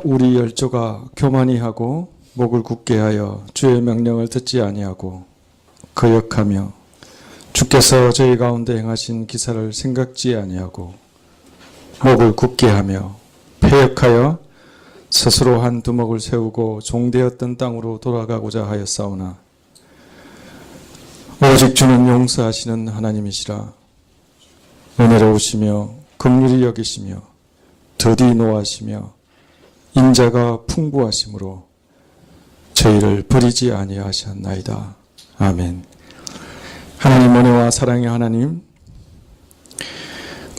우리 열조가 교만히 하고 목을 굳게 하여 주의 명령을 듣지 아니하고 거역하며 주께서 저희 가운데 행하신 기사를 생각지 아니하고 목을 굳게 하며 패역하여 스스로 한 두목을 세우고 종되었던 땅으로 돌아가고자 하였사오나 오직 주는 용서하시는 하나님이시라. 은혜로우시며 긍휼히 여기시며 더디 노하시며 인자가 풍부하심으로 저희를 버리지 아니하셨나이다. 아멘. 하나님 은혜와 사랑의 하나님,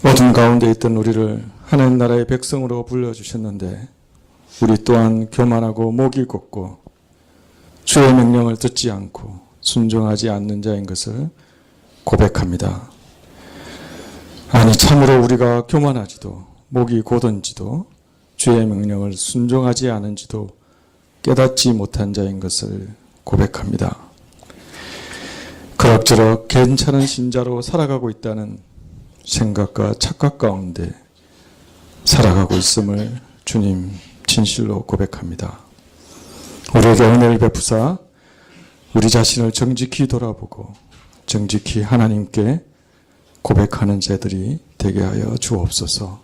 어둠 가운데 있던 우리를 하나님 나라의 백성으로 불러주셨는데 우리 또한 교만하고 목이 곧고 주의 명령을 듣지 않고 순종하지 않는 자인 것을 고백합니다. 아니 참으로 우리가 교만하지도 목이 고든지도 주의 명령을 순종하지 않은지도 깨닫지 못한 자인 것을 고백합니다. 그럭저럭 괜찮은 신자로 살아가고 있다는 생각과 착각 가운데 살아가고 있음을 주님 진실로 고백합니다. 우리에게 은혜를 베푸사 우리 자신을 정직히 돌아보고 정직히 하나님께 고백하는 자들이 되게 하여 주옵소서.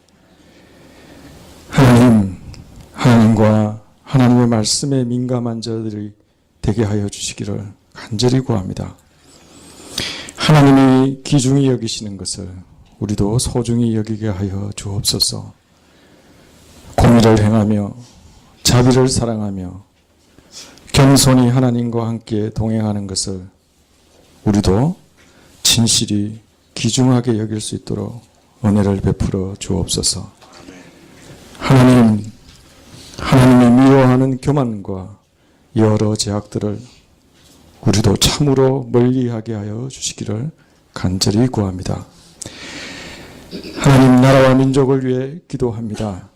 하나님과 하나님의 말씀에 민감한 자들이 되게 하여 주시기를 간절히 구합니다. 하나님이 귀중히 여기시는 것을 우리도 소중히 여기게 하여 주옵소서. 공의를 행하며 자비를 사랑하며 겸손히 하나님과 함께 동행하는 것을 우리도 진실이 귀중하게 여길 수 있도록 은혜를 베풀어 주옵소서. 하나님이 미워하는 교만과 여러 제약들을 우리도 참으로 멀리하게 하여 주시기를 간절히 구합니다. 하나님 나라와 민족을 위해 기도합니다.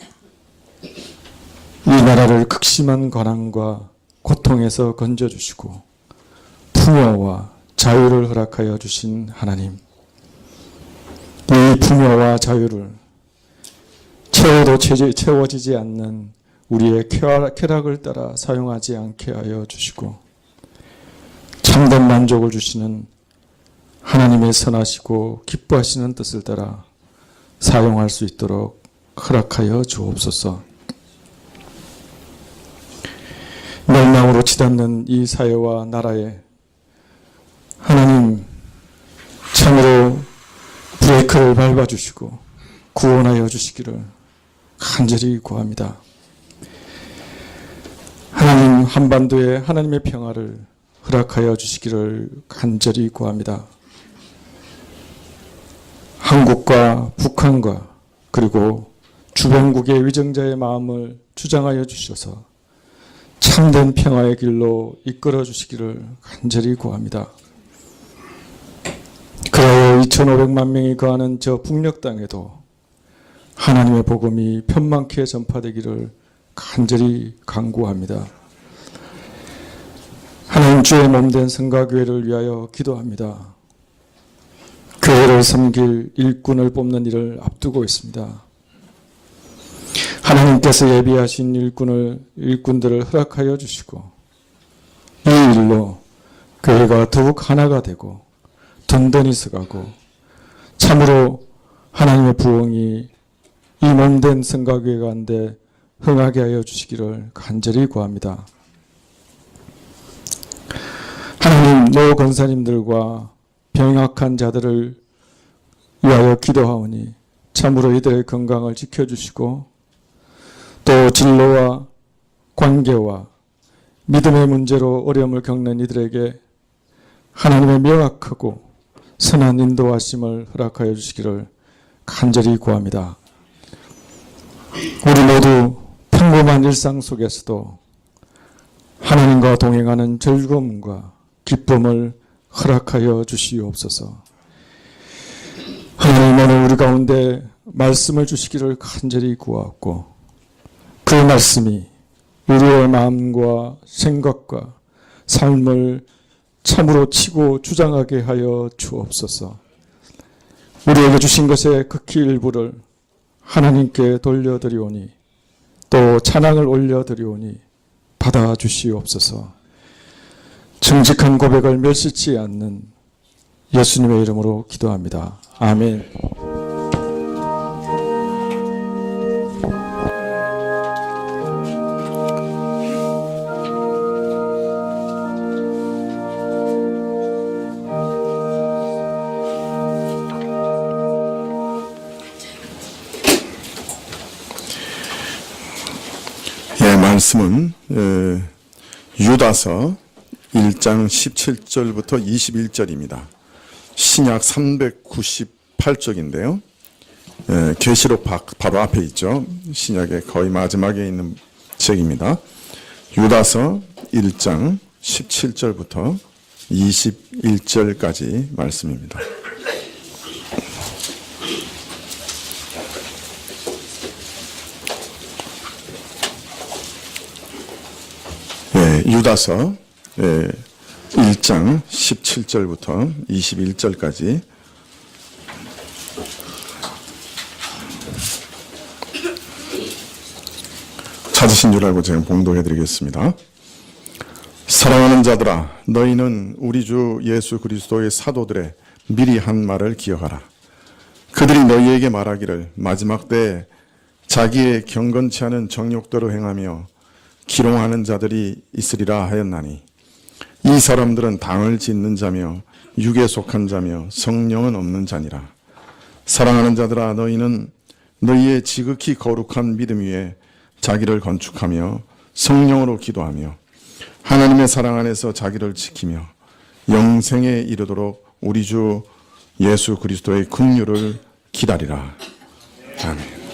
이 나라를 극심한 고난과 고통에서 건져주시고 풍요와 자유를 허락하여 주신 하나님, 이 풍요와 자유를 채워도 채워지지 않는 우리의 쾌락을 따라 사용하지 않게 하여 주시고 참된 만족을 주시는 하나님의 선하시고 기뻐하시는 뜻을 따라 사용할 수 있도록 허락하여 주옵소서. 멸망으로 치닫는 이 사회와 나라에 하나님 참으로 브레이크를 밟아주시고 구원하여 주시기를 간절히 구합니다. 하나님 한반도에 하나님의 평화를 허락하여 주시기를 간절히 구합니다. 한국과 북한과 그리고 주변국의 위정자의 마음을 주장하여 주셔서 참된 평화의 길로 이끌어 주시기를 간절히 구합니다. 그리하여 2,500만 명이 거하는 저 북녘 땅에도 하나님의 복음이 편만케 전파되기를 간절히 간구합니다. 하나님 주의 몸된 성가교회를 위하여 기도합니다. 교회를 섬길 일꾼을 뽑는 일을 앞두고 있습니다. 하나님께서 예비하신 일꾼들을 허락하여 주시고 이 일로 교회가 더욱 하나가 되고 든든히 서가고 참으로 하나님의 부흥이 이 몸된 성가교회 가운데 흥하게 하여 주시기를 간절히 구합니다. 하나님 노 권사님들과 병약한 자들을 위하여 기도하오니 참으로 이들의 건강을 지켜주시고 또 진로와 관계와 믿음의 문제로 어려움을 겪는 이들에게 하나님의 명확하고 선한 인도하심을 허락하여 주시기를 간절히 구합니다. 우리 모두 평범한 일상 속에서도 하나님과 동행하는 즐거움과 기쁨을 허락하여 주시옵소서. 하나님 오늘 우리 가운데 말씀을 주시기를 간절히 구하옵고 그 말씀이 우리의 마음과 생각과 삶을 참으로 치고 주장하게 하여 주옵소서. 우리에게 주신 것의 극히 일부를 하나님께 돌려드리오니 또 찬양을 올려드리오니 받아주시옵소서. 정직한 고백을 멸시치 않는 예수님의 이름으로 기도합니다. 아멘. 말씀은 유다서 1장 17절부터 21절입니다. 신약 398쪽인데요. 계시록 바로 앞에 있죠. 신약의 거의 마지막에 있는 책입니다. 유다서 1장 17절부터 21절까지 말씀입니다. 유다서 1장 17절부터 21절까지 찾으신 줄 알고 제가 봉독해 드리겠습니다. 사랑하는 자들아, 너희는 우리 주 예수 그리스도의 사도들의 미리 한 말을 기억하라. 그들이 너희에게 말하기를 마지막 때에 자기의 경건치 않은 정욕대로 행하며 기롱하는 자들이 있으리라 하였나니, 이 사람들은 당을 짓는 자며 육에 속한 자며 성령은 없는 자니라. 사랑하는 자들아, 너희는 너희의 지극히 거룩한 믿음 위에 자기를 건축하며 성령으로 기도하며 하나님의 사랑 안에서 자기를 지키며 영생에 이르도록 우리 주 예수 그리스도의 긍휼을 기다리라. 아멘.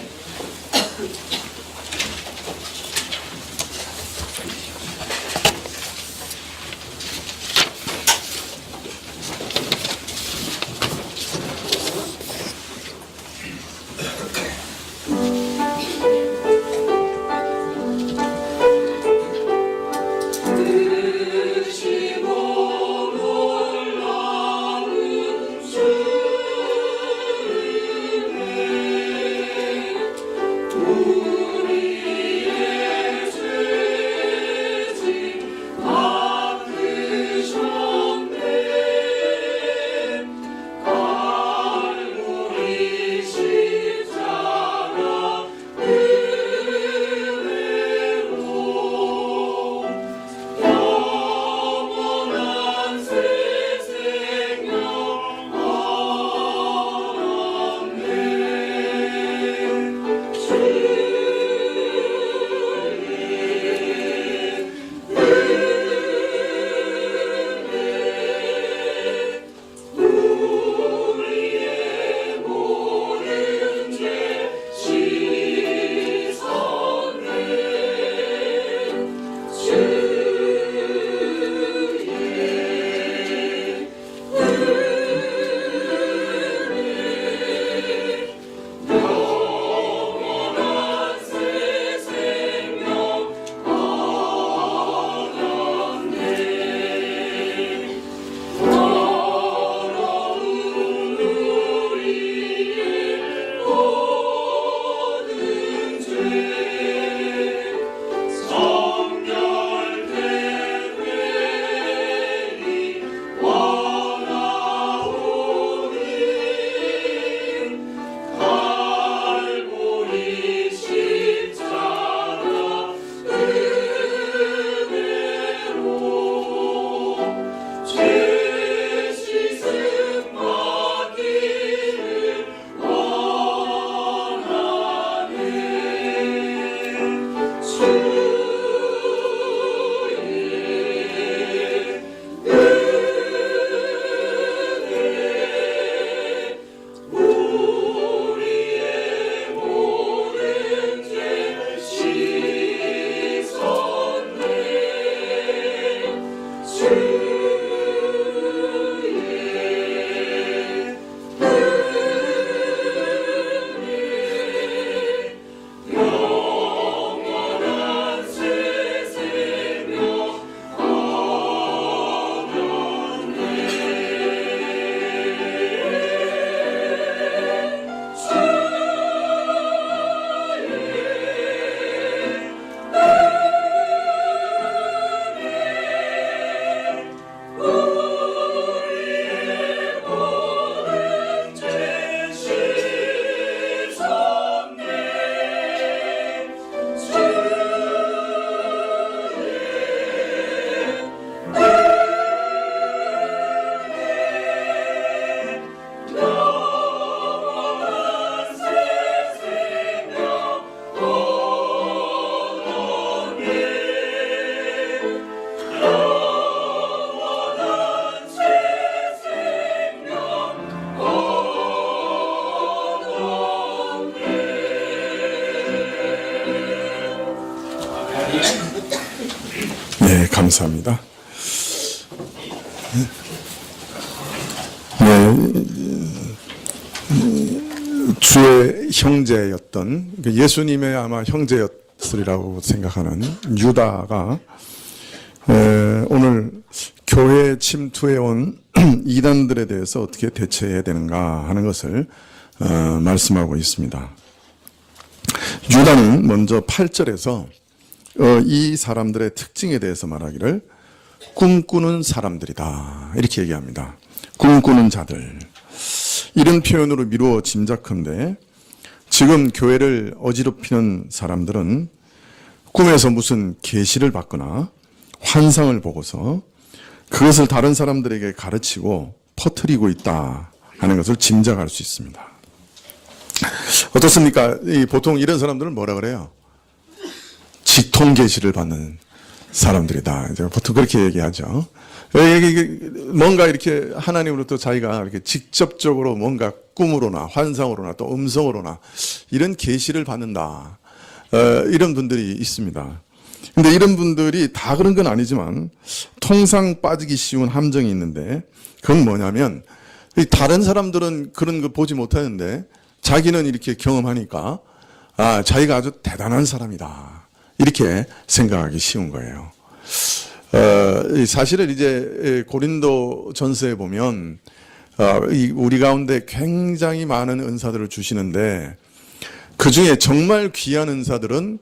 감사합니다. 네, 주의 형제였던 예수님의 아마 형제였으리라고 생각하는 유다가 오늘 교회에 침투해 온 이단들에 대해서 어떻게 대처해야 되는가 하는 것을 말씀하고 있습니다. 유다는 먼저 8절에서 이 사람들의 특징에 대해서 말하기를 꿈꾸는 사람들이다 이렇게 얘기합니다. 꿈꾸는 자들. 이런 표현으로 미루어 짐작컨대 지금 교회를 어지럽히는 사람들은 꿈에서 무슨 계시를 받거나 환상을 보고서 그것을 다른 사람들에게 가르치고 퍼뜨리고 있다 하는 것을 짐작할 수 있습니다. 어떻습니까? 보통 이런 사람들은 뭐라 그래요? 직통 계시를 받는 사람들이다. 이제 보통 그렇게 얘기하죠. 뭔가 이렇게 하나님으로부터 자기가 이렇게 직접적으로 뭔가 꿈으로나 환상으로나 또 음성으로나 이런 계시를 받는다. 이런 분들이 있습니다. 근데 이런 분들이 다 그런 건 아니지만 통상 빠지기 쉬운 함정이 있는데 그건 뭐냐면 다른 사람들은 그런 거 보지 못하는데 자기는 이렇게 경험하니까 자기가 아주 대단한 사람이다. 이렇게 생각하기 쉬운 거예요. 사실은 이제 고린도 전서에 보면 우리 가운데 굉장히 많은 은사들을 주시는데 그 중에 정말 귀한 은사들은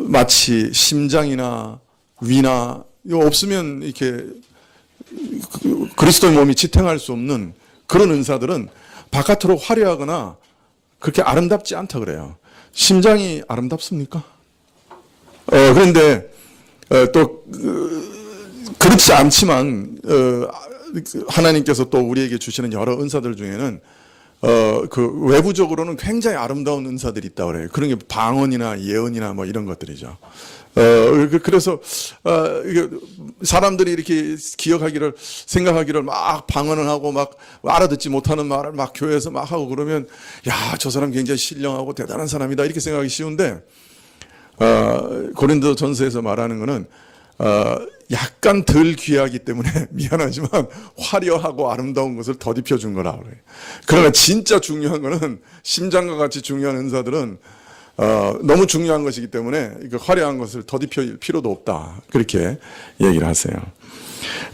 마치 심장이나 위나 이거 없으면 이렇게 그리스도의 몸이 지탱할 수 없는 그런 은사들은 바깥으로 화려하거나 그렇게 아름답지 않다 그래요. 심장이 아름답습니까? 그런데 또 그렇지 않지만 하나님께서 또 우리에게 주시는 여러 은사들 중에는 그 외부적으로는 굉장히 아름다운 은사들이 있다 그래요. 그런 게 방언이나 예언이나 뭐 이런 것들이죠. 그래서 사람들이 이렇게 기억하기를 생각하기를 막 방언을 하고 막 알아듣지 못하는 말을 막 교회에서 막 하고 그러면 야, 저 사람 굉장히 신령하고 대단한 사람이다 이렇게 생각하기 쉬운데 고린도 전서에서 말하는 거는 약간 덜 귀하기 때문에 미안하지만 화려하고 아름다운 것을 덧입혀 준 거라 그래요. 그러나 진짜 중요한 거는 심장과 같이 중요한 은사들은 너무 중요한 것이기 때문에 화려한 것을 덧입힐 필요도 없다. 그렇게 얘기를 하세요.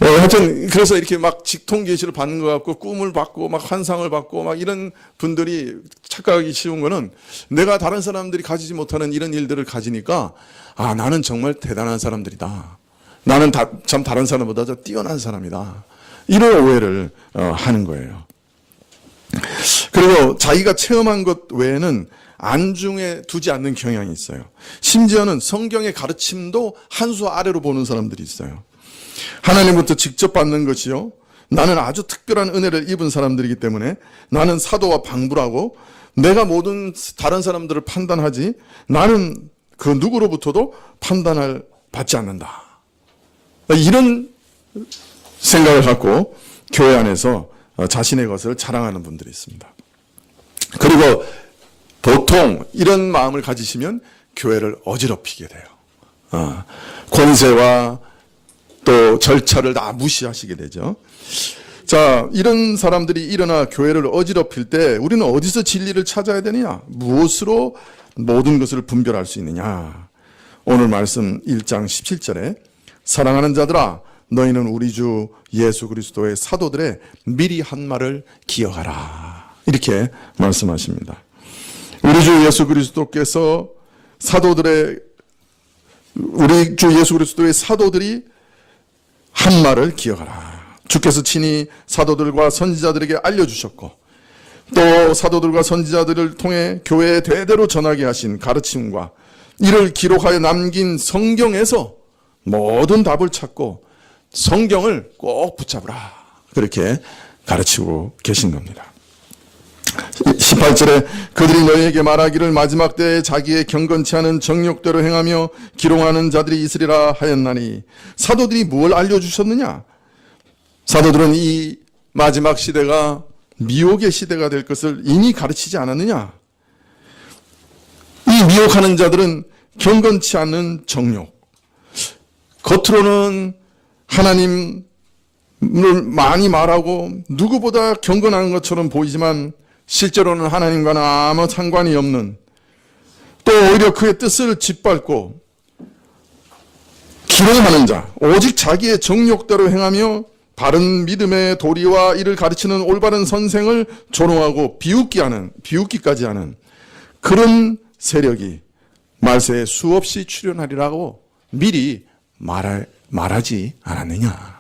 하여튼 그래서 이렇게 막 직통 계시를 받는 것 같고 꿈을 받고 막 환상을 받고 막 이런 분들이 착각하기 쉬운 거는 내가 다른 사람들이 가지지 못하는 이런 일들을 가지니까 나는 정말 대단한 사람들이다. 나는 참 다른 사람보다 더 뛰어난 사람이다. 이런 오해를 하는 거예요. 그리고 자기가 체험한 것 외에는 안중에 두지 않는 경향이 있어요. 심지어는 성경의 가르침도 한 수 아래로 보는 사람들이 있어요. 하나님부터 직접 받는 것이요. 나는 아주 특별한 은혜를 입은 사람들이기 때문에 나는 사도와 방부라고 내가 모든 다른 사람들을 판단하지 나는 그 누구로부터도 판단을 받지 않는다. 이런 생각을 갖고 교회 안에서 자신의 것을 자랑하는 분들이 있습니다. 그리고 보통 이런 마음을 가지시면 교회를 어지럽히게 돼요. 권세와 또 절차를 다 무시하시게 되죠. 자, 이런 사람들이 일어나 교회를 어지럽힐 때 우리는 어디서 진리를 찾아야 되느냐? 무엇으로 모든 것을 분별할 수 있느냐? 오늘 말씀 1장 17절에 사랑하는 자들아 너희는 우리 주 예수 그리스도의 사도들의 미리 한 말을 기억하라. 이렇게 말씀하십니다. 우리 주 예수 그리스도께서 우리 주 예수 그리스도의 사도들이 한 말을 기억하라. 주께서 친히 사도들과 선지자들에게 알려주셨고 또 사도들과 선지자들을 통해 교회에 대대로 전하게 하신 가르침과 이를 기록하여 남긴 성경에서 모든 답을 찾고 성경을 꼭 붙잡으라. 그렇게 가르치고 계신 겁니다. 18절에 그들이 너희에게 말하기를 마지막 때에 자기의 경건치 않은 정욕대로 행하며 기롱하는 자들이 있으리라 하였나니 사도들이 뭘 알려주셨느냐? 사도들은 이 마지막 시대가 미혹의 시대가 될 것을 이미 가르치지 않았느냐? 이 미혹하는 자들은 경건치 않은 정욕, 겉으로는 하나님을 많이 말하고 누구보다 경건한 것처럼 보이지만 실제로는 하나님과는 아무 상관이 없는, 또 오히려 그의 뜻을 짓밟고 기롱하는 자, 오직 자기의 정욕대로 행하며 바른 믿음의 도리와 이를 가르치는 올바른 선생을 조롱하고 비웃기까지 하는 그런 세력이 말세에 수없이 출현하리라고 미리 말하지 않았느냐.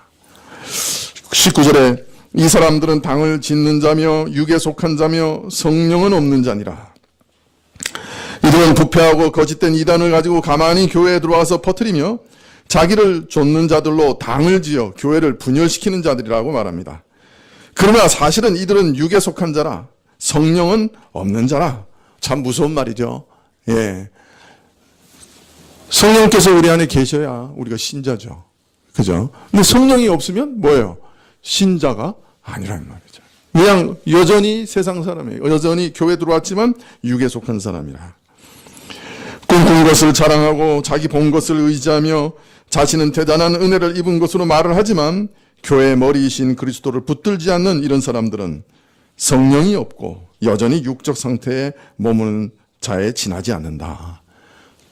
19절에 이 사람들은 당을 짓는 자며 육에 속한 자며 성령은 없는 자니라. 이들은 부패하고 거짓된 이단을 가지고 가만히 교회에 들어와서 퍼뜨리며 자기를 좇는 자들로 당을 지어 교회를 분열시키는 자들이라고 말합니다. 그러나 사실은 이들은 육에 속한 자라, 성령은 없는 자라. 참 무서운 말이죠. 예. 성령께서 우리 안에 계셔야 우리가 신자죠. 그죠? 근데 성령이 없으면 뭐예요? 신자가 아니라는 말이죠. 그냥 여전히 세상 사람이에요. 여전히 교회 들어왔지만 육에 속한 사람이라. 꿈꾼 것을 자랑하고 자기 본 것을 의지하며 자신은 대단한 은혜를 입은 것으로 말을 하지만 교회의 머리이신 그리스도를 붙들지 않는 이런 사람들은 성령이 없고 여전히 육적 상태에 머무는 자에 지나지 않는다.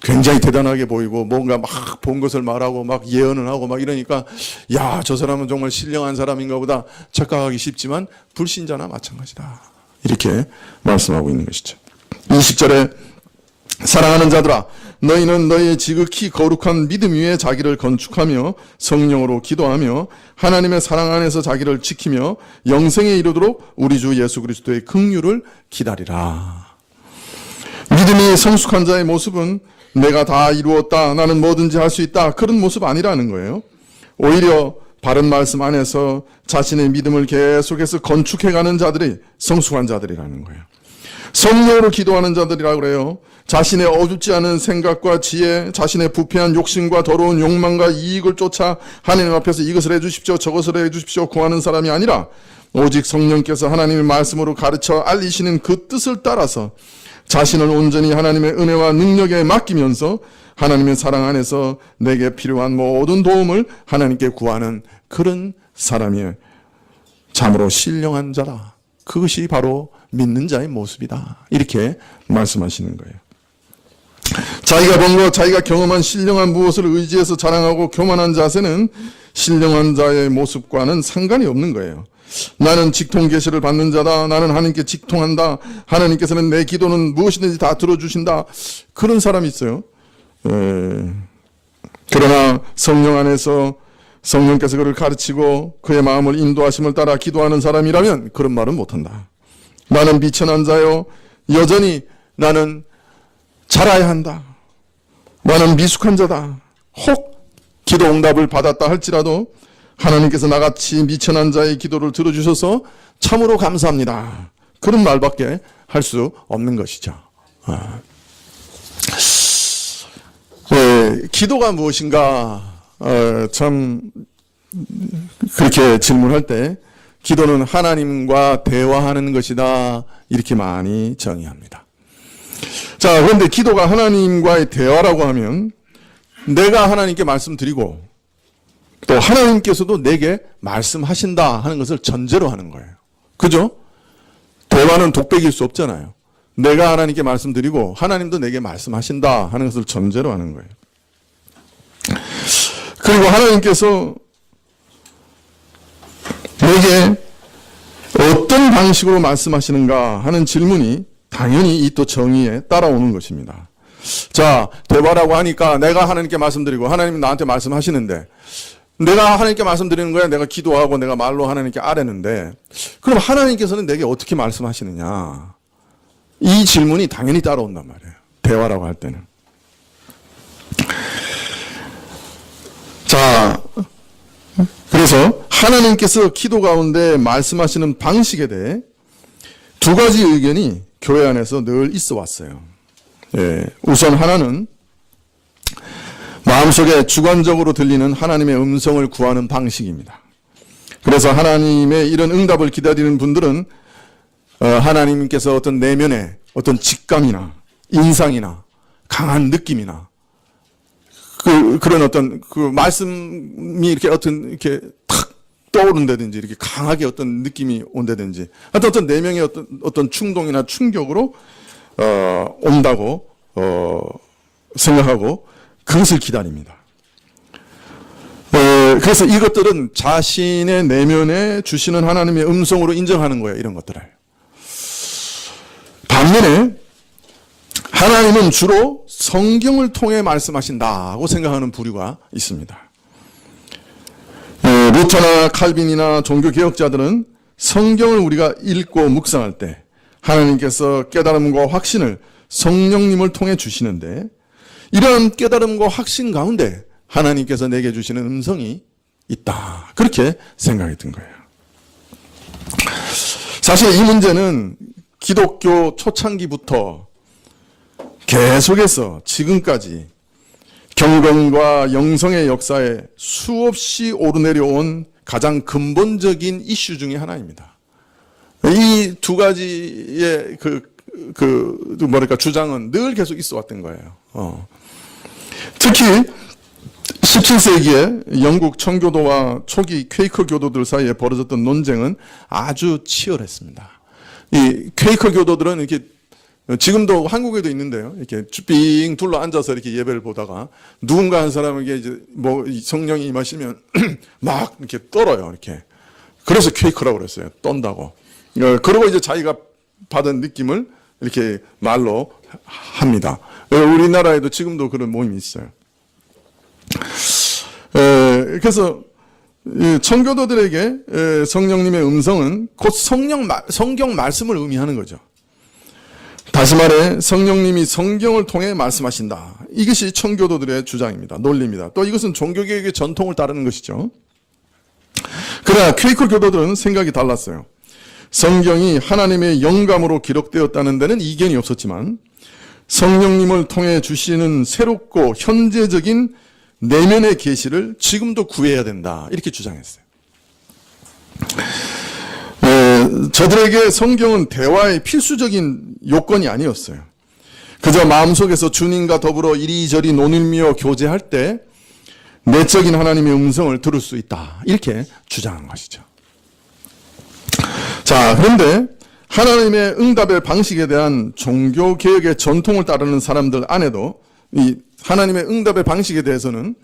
굉장히 대단하게 보이고 뭔가 막 본 것을 말하고 막 예언을 하고 막 이러니까 야, 저 사람은 정말 신령한 사람인가 보다 착각하기 쉽지만 불신자나 마찬가지다. 이렇게 말씀하고 있는 것이죠. 20절에 사랑하는 자들아, 너희는 너희의 지극히 거룩한 믿음 위에 자기를 건축하며 성령으로 기도하며 하나님의 사랑 안에서 자기를 지키며 영생에 이르도록 우리 주 예수 그리스도의 긍휼을 기다리라. 믿음이 성숙한 자의 모습은 내가 다 이루었다, 나는 뭐든지 할 수 있다, 그런 모습 아니라는 거예요. 오히려 바른 말씀 안에서 자신의 믿음을 계속해서 건축해가는 자들이 성숙한 자들이라는 거예요. 성령으로 기도하는 자들이라고 그래요. 자신의 어둡지 않은 생각과 지혜, 자신의 부패한 욕심과 더러운 욕망과 이익을 쫓아 하나님 앞에서 이것을 해주십시오, 저것을 해주십시오 구하는 사람이 아니라 오직 성령께서 하나님의 말씀으로 가르쳐 알리시는 그 뜻을 따라서 자신을 온전히 하나님의 은혜와 능력에 맡기면서 하나님의 사랑 안에서 내게 필요한 모든 도움을 하나님께 구하는 그런 사람이 참으로 신령한 자라. 그것이 바로 믿는 자의 모습이다. 이렇게 말씀하시는 거예요. 자기가 본 것, 자기가 경험한 신령한 무엇을 의지해서 자랑하고 교만한 자세는 신령한 자의 모습과는 상관이 없는 거예요. 나는 직통 계시를 받는 자다. 나는 하나님께 직통한다. 하나님께서는 내 기도는 무엇이든지 다 들어주신다. 그런 사람이 있어요. 그러나 성령 안에서 성령께서 그를 가르치고 그의 마음을 인도하심을 따라 기도하는 사람이라면 그런 말은 못한다. 나는 미천한 자요, 여전히 나는 자라야 한다. 나는 미숙한 자다. 혹 기도 응답을 받았다 할지라도 하나님께서 나같이 미천한 자의 기도를 들어주셔서 참으로 감사합니다. 그런 말밖에 할 수 없는 것이죠. 기도가 무엇인가? 참 그렇게 질문할 때 기도는 하나님과 대화하는 것이다, 이렇게 많이 정의합니다. 자, 그런데 기도가 하나님과의 대화라고 하면 내가 하나님께 말씀드리고 또 하나님께서도 내게 말씀하신다 하는 것을 전제로 하는 거예요. 그죠? 대화는 독백일 수 없잖아요. 내가 하나님께 말씀드리고 하나님도 내게 말씀하신다 하는 것을 전제로 하는 거예요. 그리고 하나님께서 내게 어떤 방식으로 말씀하시는가 하는 질문이 당연히 이 또 정의에 따라오는 것입니다. 자, 대화라고 하니까 내가 하나님께 말씀드리고 하나님이 나한테 말씀하시는데 내가 하나님께 말씀드리는 거야. 내가 기도하고 내가 말로 하나님께 아뢰는데 그럼 하나님께서는 내게 어떻게 말씀하시느냐? 이 질문이 당연히 따라온단 말이에요. 대화라고 할 때는. 자, 그래서 하나님께서 기도 가운데 말씀하시는 방식에 대해 두 가지 의견이 교회 안에서 늘 있어 왔어요. 우선 하나는 마음속에 주관적으로 들리는 하나님의 음성을 구하는 방식입니다. 그래서 하나님의 이런 응답을 기다리는 분들은 하나님께서 어떤 내면의 어떤 직감이나 인상이나 강한 느낌이나 그런 어떤 그 말씀이 이렇게 이렇게 탁 떠오른다든지 이렇게 강하게 어떤 느낌이 온다든지 어떤 내면의 어떤 충동이나 충격으로 온다고 생각하고 그것을 기다립니다. 그래서 이것들은 자신의 내면에 주시는 하나님의 음성으로 인정하는 거예요. 이런 것들을. 반면에 하나님은 주로 성경을 통해 말씀하신다고 생각하는 부류가 있습니다. 루터나 칼빈이나 종교개혁자들은 성경을 우리가 읽고 묵상할 때 하나님께서 깨달음과 확신을 성령님을 통해 주시는데 이러한 깨달음과 확신 가운데 하나님께서 내게 주시는 음성이 있다. 그렇게 생각이 든 거예요. 사실 이 문제는 기독교 초창기부터 계속해서 지금까지 경건과 영성의 역사에 수없이 오르내려온 가장 근본적인 이슈 중에 하나입니다. 이 두 가지의 주장은 늘 계속 있어 왔던 거예요. 특히 17세기에 영국 청교도와 초기 퀘이커 교도들 사이에 벌어졌던 논쟁은 아주 치열했습니다. 이 퀘이커 교도들은 이렇게 지금도 한국에도 있는데요. 이렇게 빙 둘러 앉아서 이렇게 예배를 보다가 누군가 한 사람에게 이제 뭐 성령이 임하시면 막 이렇게 떨어요. 이렇게. 그래서 퀘이커라고 그랬어요. 떤다고. 그리고 이제 자기가 받은 느낌을 이렇게 말로 합니다. 우리나라에도 지금도 그런 모임이 있어요. 그래서 청교도들에게 성령님의 음성은 곧 성경 말씀을 의미하는 거죠. 다시 말해 성령님이 성경을 통해 말씀하신다. 이것이 청교도들의 주장입니다. 논리입니다. 또 이것은 종교개혁의 전통을 따르는 것이죠. 그러나 퀘이커 교도들은 생각이 달랐어요. 성경이 하나님의 영감으로 기록되었다는 데는 이견이 없었지만 성령님을 통해 주시는 새롭고 현재적인 내면의 계시를 지금도 구해야 된다. 이렇게 주장했어요. 저들에게 성경은 대화의 필수적인 요건이 아니었어요. 그저 마음속에서 주님과 더불어 이리저리 논일미어 교제할 때 내적인 하나님의 음성을 들을 수 있다. 이렇게 주장한 것이죠. 자, 그런데 하나님의 응답의 방식에 대한 종교개혁의 전통을 따르는 사람들 안에도 이 하나님의 응답의 방식에 대해서는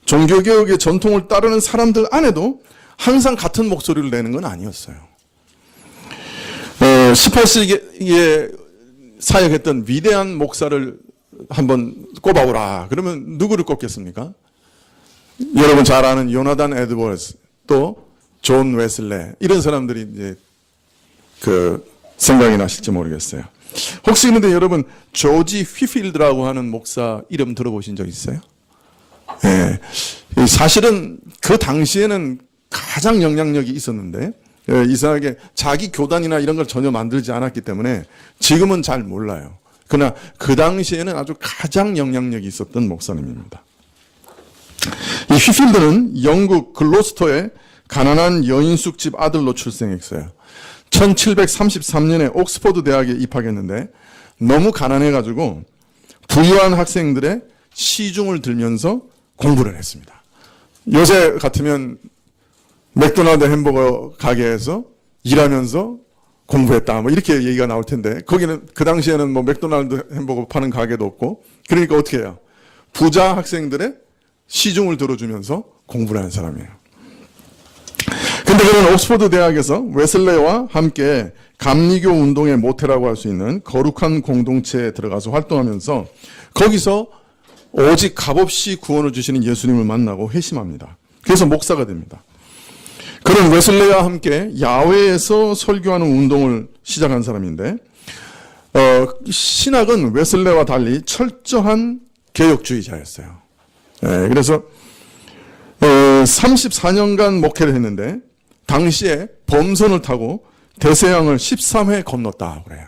종교개혁의 전통을 따르는 사람들 안에도 항상 같은 목소리를 내는 건 아니었어요. 18세기에 사역했던 위대한 목사를 한번 꼽아보라. 그러면 누구를 꼽겠습니까? 여러분 잘 아는 요나단 에드워즈, 또 존 웨슬레, 이런 사람들이 이제 생각이 나실지 모르겠어요. 혹시 그런데 여러분 조지 휘필드라고 하는 목사 이름 들어보신 적 있어요? 네. 사실은 그 당시에는 가장 영향력이 있었는데 이상하게 자기 교단이나 이런 걸 전혀 만들지 않았기 때문에 지금은 잘 몰라요. 그러나 그 당시에는 아주 가장 영향력이 있었던 목사님입니다. 이 휘필드는 영국 글로스터의 가난한 여인숙집 아들로 출생했어요. 1733년에 옥스퍼드 대학에 입학했는데 너무 가난해가지고 부유한 학생들의 시중을 들면서 공부를 했습니다. 요새 같으면 맥도날드 햄버거 가게에서 일하면서 공부했다. 뭐 이렇게 얘기가 나올 텐데 거기는 그 당시에는 뭐 맥도날드 햄버거 파는 가게도 없고 그러니까 어떻게 해요? 부자 학생들의 시중을 들어주면서 공부를 하는 사람이에요. 근데 그는 옥스퍼드 대학에서 웨슬레와 함께 감리교 운동의 모태라고 할 수 있는 거룩한 공동체에 들어가서 활동하면서 거기서 오직 값없이 구원을 주시는 예수님을 만나고 회심합니다. 그래서 목사가 됩니다. 그는 웨슬레와 함께 야외에서 설교하는 운동을 시작한 사람인데 신학은 웨슬레와 달리 철저한 개혁주의자였어요. 그래서 34년간 목회를 했는데 당시에 범선을 타고 대서양을 13회 건넜다 그래요.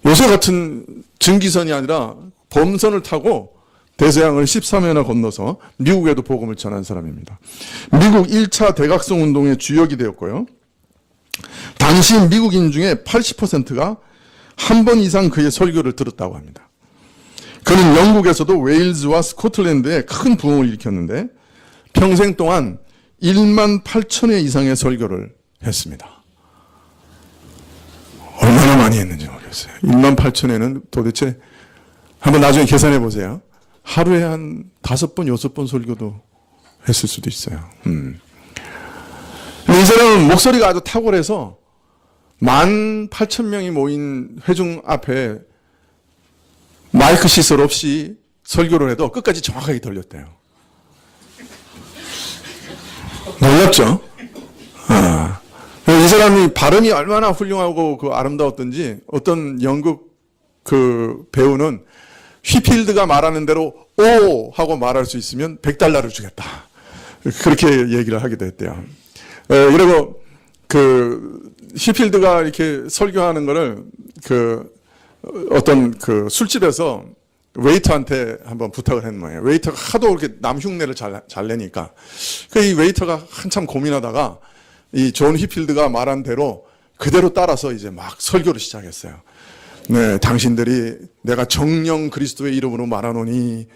요새 같은 증기선이 아니라 범선을 타고 대서양을 13회나 건너서 미국에도 복음을 전한 사람입니다. 미국 1차 대각성 운동의 주역이 되었고요. 당시 미국인 중에 80%가 한 번 이상 그의 설교를 들었다고 합니다. 그는 영국에서도 웨일즈와 스코틀랜드에 큰 부흥을 일으켰는데 평생 동안 1만 8천회 이상의 설교를 했습니다. 얼마나 많이 했는지 모르겠어요. 1만 8천회는 도대체 한번 나중에 계산해 보세요. 하루에 한 5번, 6번 설교도 했을 수도 있어요. 이 사람은 목소리가 아주 탁월해서 18,000명이 모인 회중 앞에 마이크 시설 없이 설교를 해도 끝까지 정확하게 들렸대요. 놀랍죠? 이 사람이 발음이 얼마나 훌륭하고 그 아름다웠던지 어떤 영국 그 배우는 휘필드가 말하는 대로 오 하고 말할 수 있으면 $100를 주겠다. 그렇게 얘기를 하기도 했대요. 그리고 그 휘필드가 이렇게 설교하는 거를 그 어떤 그 술집에서 웨이터한테 한번 부탁을 했는 거예요. 웨이터가 하도 이렇게 남 흉내를 잘 내니까 이 웨이터가 한참 고민하다가 이 존 휘필드가 말한 대로 그대로 따라서 이제 막 설교를 시작했어요. 네, 당신들이 내가 정령 그리스도의 이름으로 말하노니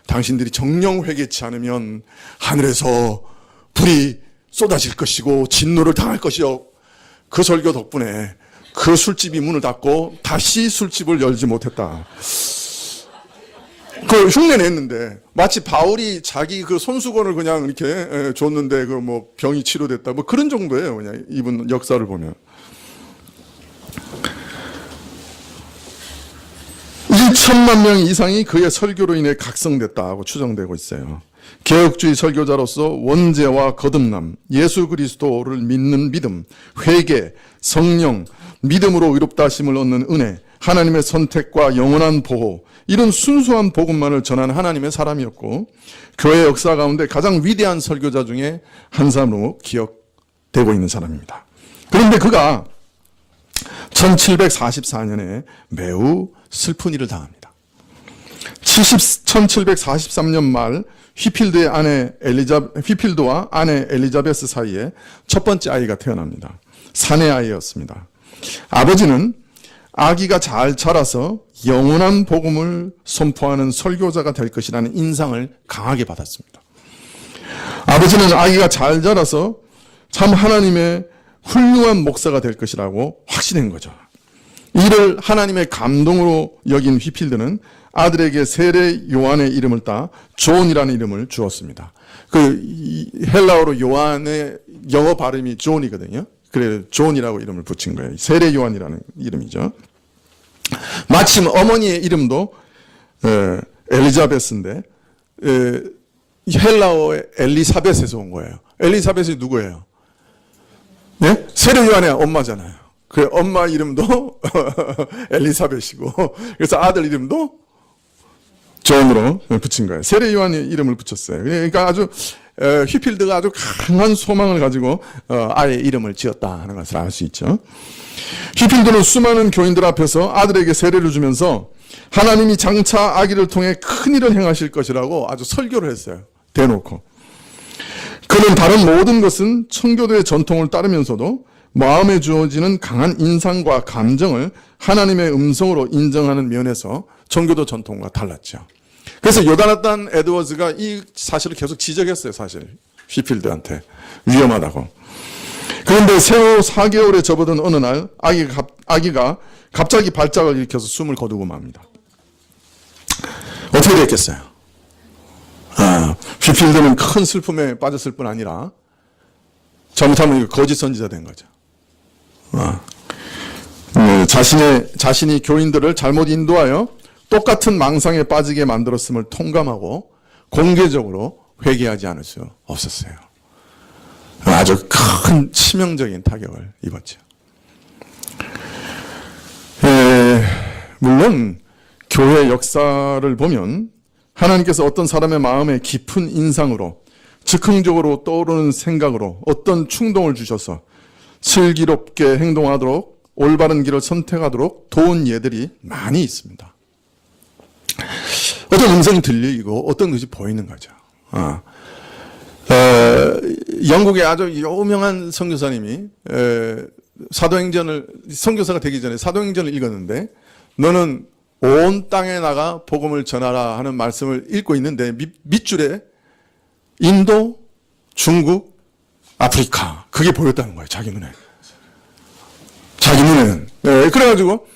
당신들이 정령 회개치 않으면 하늘에서 불이 쏟아질 것이고 진노를 당할 것이요. 그 설교 덕분에 그 술집이 문을 닫고 다시 술집을 열지 못했다. 그 흉내 냈는데 마치 바울이 자기 그 손수건을 그냥 이렇게 줬는데 그 뭐 병이 치료됐다 뭐 그런 정도예요. 그냥 이분 역사를 보면 1천만 명 이상이 그의 설교로 인해 각성됐다고 추정되고 있어요. 개혁주의 설교자로서 원죄와 거듭남, 예수 그리스도를 믿는 믿음, 회개, 성령, 믿음으로 의롭다 하심을 얻는 은혜, 하나님의 선택과 영원한 보호, 이런 순수한 복음만을 전한 하나님의 사람이었고 교회 역사 가운데 가장 위대한 설교자 중에 한 사람으로 기억되고 있는 사람입니다. 그런데 그가 1744년에 매우 슬픈 일을 당합니다. 1743년 말 휘필드와 아내 엘리자베스 사이에 첫 번째 아이가 태어납니다. 사내 아이였습니다. 아버지는 아기가 잘 자라서 영원한 복음을 선포하는 설교자가 될 것이라는 인상을 강하게 받았습니다. 아버지는 아기가 잘 자라서 참 하나님의 훌륭한 목사가 될 것이라고 확신한 거죠. 이를 하나님의 감동으로 여긴 휘필드는 아들에게 세례 요한의 이름을 따 존이라는 이름을 주었습니다. 그 헬라어로 요한의 영어 발음이 존이거든요. 그래서 존이라고 이름을 붙인 거예요. 세례 요한이라는 이름이죠. 마침 어머니의 이름도 엘리자베스인데 헬라어의 엘리사벳에서 온 거예요. 엘리사벳이 누구예요? 네? 세례 요한의 엄마잖아요. 그 엄마 이름도 엘리사벳이고 그래서 아들 이름도 존으로 붙인 거예요. 세례 요한의 이름을 붙였어요. 그러니까 아주 휘필드가 아주 강한 소망을 가지고 아이의 이름을 지었다 하는 것을 알 수 있죠. 휘필드는 수많은 교인들 앞에서 아들에게 세례를 주면서 하나님이 장차 아기를 통해 큰 일을 행하실 것이라고 아주 설교를 했어요. 대놓고. 그는 다른 모든 것은 청교도의 전통을 따르면서도 마음에 주어지는 강한 인상과 감정을 하나님의 음성으로 인정하는 면에서 청교도 전통과 달랐죠. 그래서 요나단 에드워즈가 이 사실을 계속 지적했어요. 사실 휘필드한테 위험하다고. 그런데 생후 4개월에 접어든 어느 날 아기가 갑자기 발작을 일으켜서 숨을 거두고 맙니다. 어떻게 됐겠어요? 휘필드는 큰 슬픔에 빠졌을 뿐 아니라 잘못하면 거짓 선지자 된 거죠. 자신이 교인들을 잘못 인도하여 똑같은 망상에 빠지게 만들었음을 통감하고 공개적으로 회개하지 않을 수 없었어요. 아주 큰 치명적인 타격을 입었죠. 물론 교회 역사를 보면 하나님께서 어떤 사람의 마음에 깊은 인상으로 즉흥적으로 떠오르는 생각으로 어떤 충동을 주셔서 슬기롭게 행동하도록 올바른 길을 선택하도록 도운 예들이 많이 있습니다. 어떤 음성이 들리고 어떤 것이 보이는 거죠. 영국의 아주 유명한 선교사님이 선교사가 되기 전에 사도행전을 읽었는데 너는 온 땅에 나가 복음을 전하라 하는 말씀을 읽고 있는데 밑줄에 인도, 중국, 아프리카 그게 보였다는 거예요. 자기 눈에. 자기 눈에는. 네, 그래가지고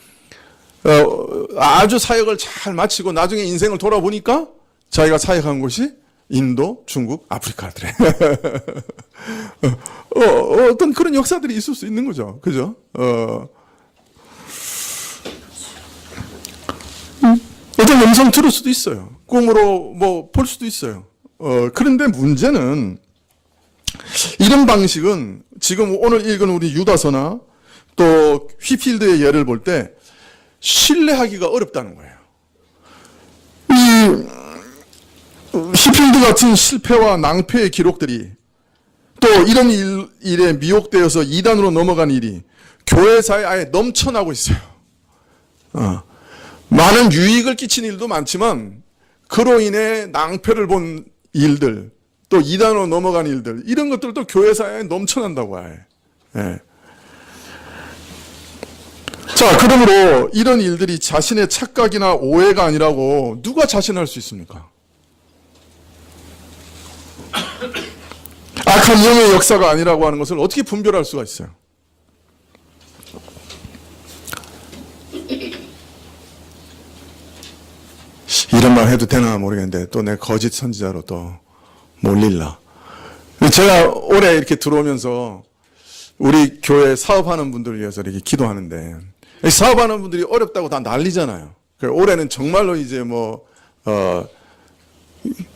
아주 사역을 잘 마치고 나중에 인생을 돌아보니까 자기가 사역한 곳이 인도, 중국, 아프리카들에 어떤 그런 역사들이 있을 수 있는 거죠. 그죠? 어떤 음성 들을 수도 있어요. 꿈으로 뭐 볼 수도 있어요. 그런데 문제는 이런 방식은 지금 오늘 읽은 우리 유다서나 또 휘필드의 예를 볼 때 신뢰하기가 어렵다는 거예요. 이 휘필드 같은 실패와 낭패의 기록들이 또 이런 일에 미혹되어서 이단으로 넘어간 일이 교회사에 아예 넘쳐나고 있어요. 많은 유익을 끼친 일도 많지만 그로 인해 낭패를 본 일들 또 이단으로 넘어간 일들 이런 것들도 교회사에 넘쳐난다고 해. 예. 자, 그러므로 이런 일들이 자신의 착각이나 오해가 아니라고 누가 자신할 수 있습니까? 악한 영의 역사가 아니라고 하는 것을 어떻게 분별할 수가 있어요? 이런 말 해도 되나 모르겠는데 또 내 거짓 선지자로 또 몰릴라. 제가 올해 이렇게 들어오면서 우리 교회 사업하는 분들을 위해서 이렇게 기도하는데 사업하는 분들이 어렵다고 다 난리잖아요. 올해는 정말로 이제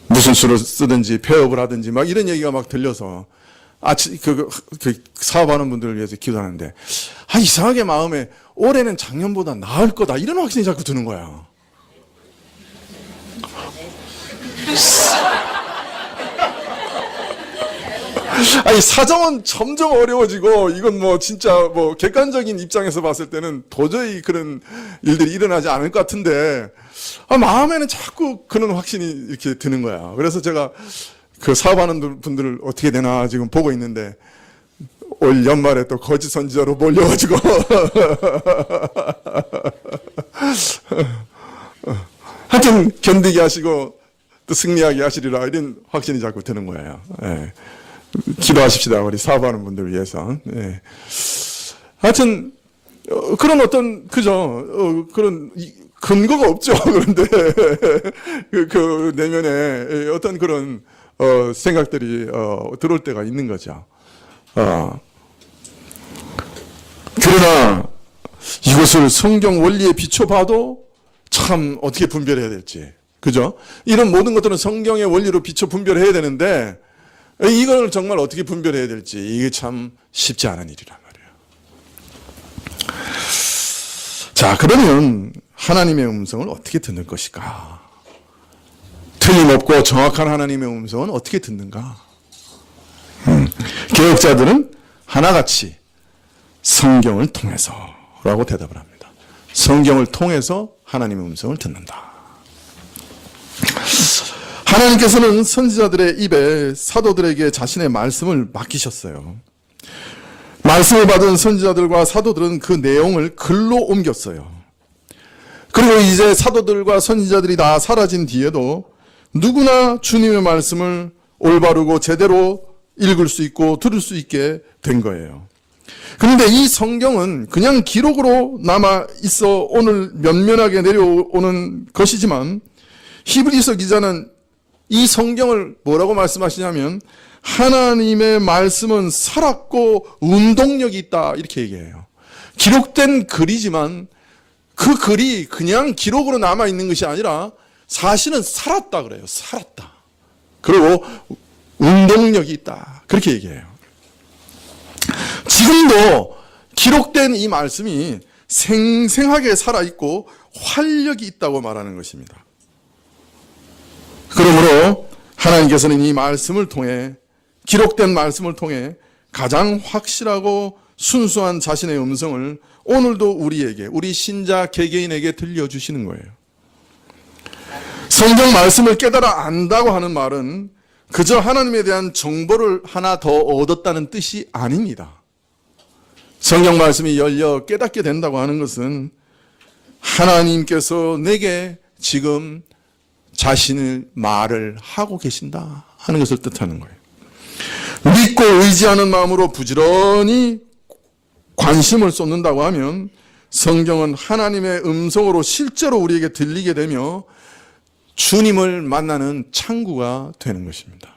무슨 수를 쓰든지 폐업을 하든지 막 이런 얘기가 막 들려서 사업하는 분들을 위해서 기도하는데 이상하게 마음에 올해는 작년보다 나을 거다 이런 확신이 자꾸 드는 거야. 사정은 점점 어려워지고 이건 진짜 객관적인 입장에서 봤을 때는 도저히 그런 일들이 일어나지 않을 것 같은데 마음에는 자꾸 그런 확신이 이렇게 드는 거야. 그래서 제가 그 사업하는 분들을 어떻게 되나 지금 보고 있는데 올 연말에 또 거짓 선지자로 몰려가지고 하여튼 견디게 하시고 또 승리하게 하시리라 이런 확신이 자꾸 드는 거예요. 예. 기도하십시다. 우리 사업하는 분들 위해서. 예. 하여튼 그런 어떤 그런 근거가 없죠. 그런데 그 내면에 어떤 그런 생각들이 들어올 때가 있는 거죠. 그러나 이것을 성경 원리에 비춰봐도 참 어떻게 분별해야 될지. 그죠? 이런 모든 것들은 성경의 원리로 비춰 분별해야 되는데 이걸 정말 어떻게 분별해야 될지 이게 참 쉽지 않은 일이란 말이에요. 자, 그러면 하나님의 음성을 어떻게 듣는 것일까? 틀림없고 정확한 하나님의 음성은 어떻게 듣는가? 개혁자들은 하나같이 성경을 통해서라고 대답을 합니다. 성경을 통해서 하나님의 음성을 듣는다. 하나님께서는 선지자들의 입에 사도들에게 자신의 말씀을 맡기셨어요. 말씀을 받은 선지자들과 사도들은 그 내용을 글로 옮겼어요. 그리고 이제 사도들과 선지자들이 다 사라진 뒤에도 누구나 주님의 말씀을 올바르고 제대로 읽을 수 있고 들을 수 있게 된 거예요. 그런데 이 성경은 그냥 기록으로 남아 있어 오늘 면면하게 내려오는 것이지만 히브리서 기자는 이 성경을 뭐라고 말씀하시냐면 하나님의 말씀은 살았고 운동력이 있다 이렇게 얘기해요. 기록된 글이지만 그 글이 그냥 기록으로 남아있는 것이 아니라 사실은 살았다 그래요. 살았다. 그리고 운동력이 있다. 그렇게 얘기해요. 지금도 기록된 이 말씀이 생생하게 살아있고 활력이 있다고 말하는 것입니다. 그러므로 하나님께서는 이 말씀을 통해 기록된 말씀을 통해 가장 확실하고 순수한 자신의 음성을 오늘도 우리에게 우리 신자 개개인에게 들려주시는 거예요. 성경 말씀을 깨달아 안다고 하는 말은 그저 하나님에 대한 정보를 하나 더 얻었다는 뜻이 아닙니다. 성경 말씀이 열려 깨닫게 된다고 하는 것은 하나님께서 내게 지금 자신의 말을 하고 계신다 하는 것을 뜻하는 거예요. 믿고 의지하는 마음으로 부지런히 관심을 쏟는다고 하면 성경은 하나님의 음성으로 실제로 우리에게 들리게 되며 주님을 만나는 창구가 되는 것입니다.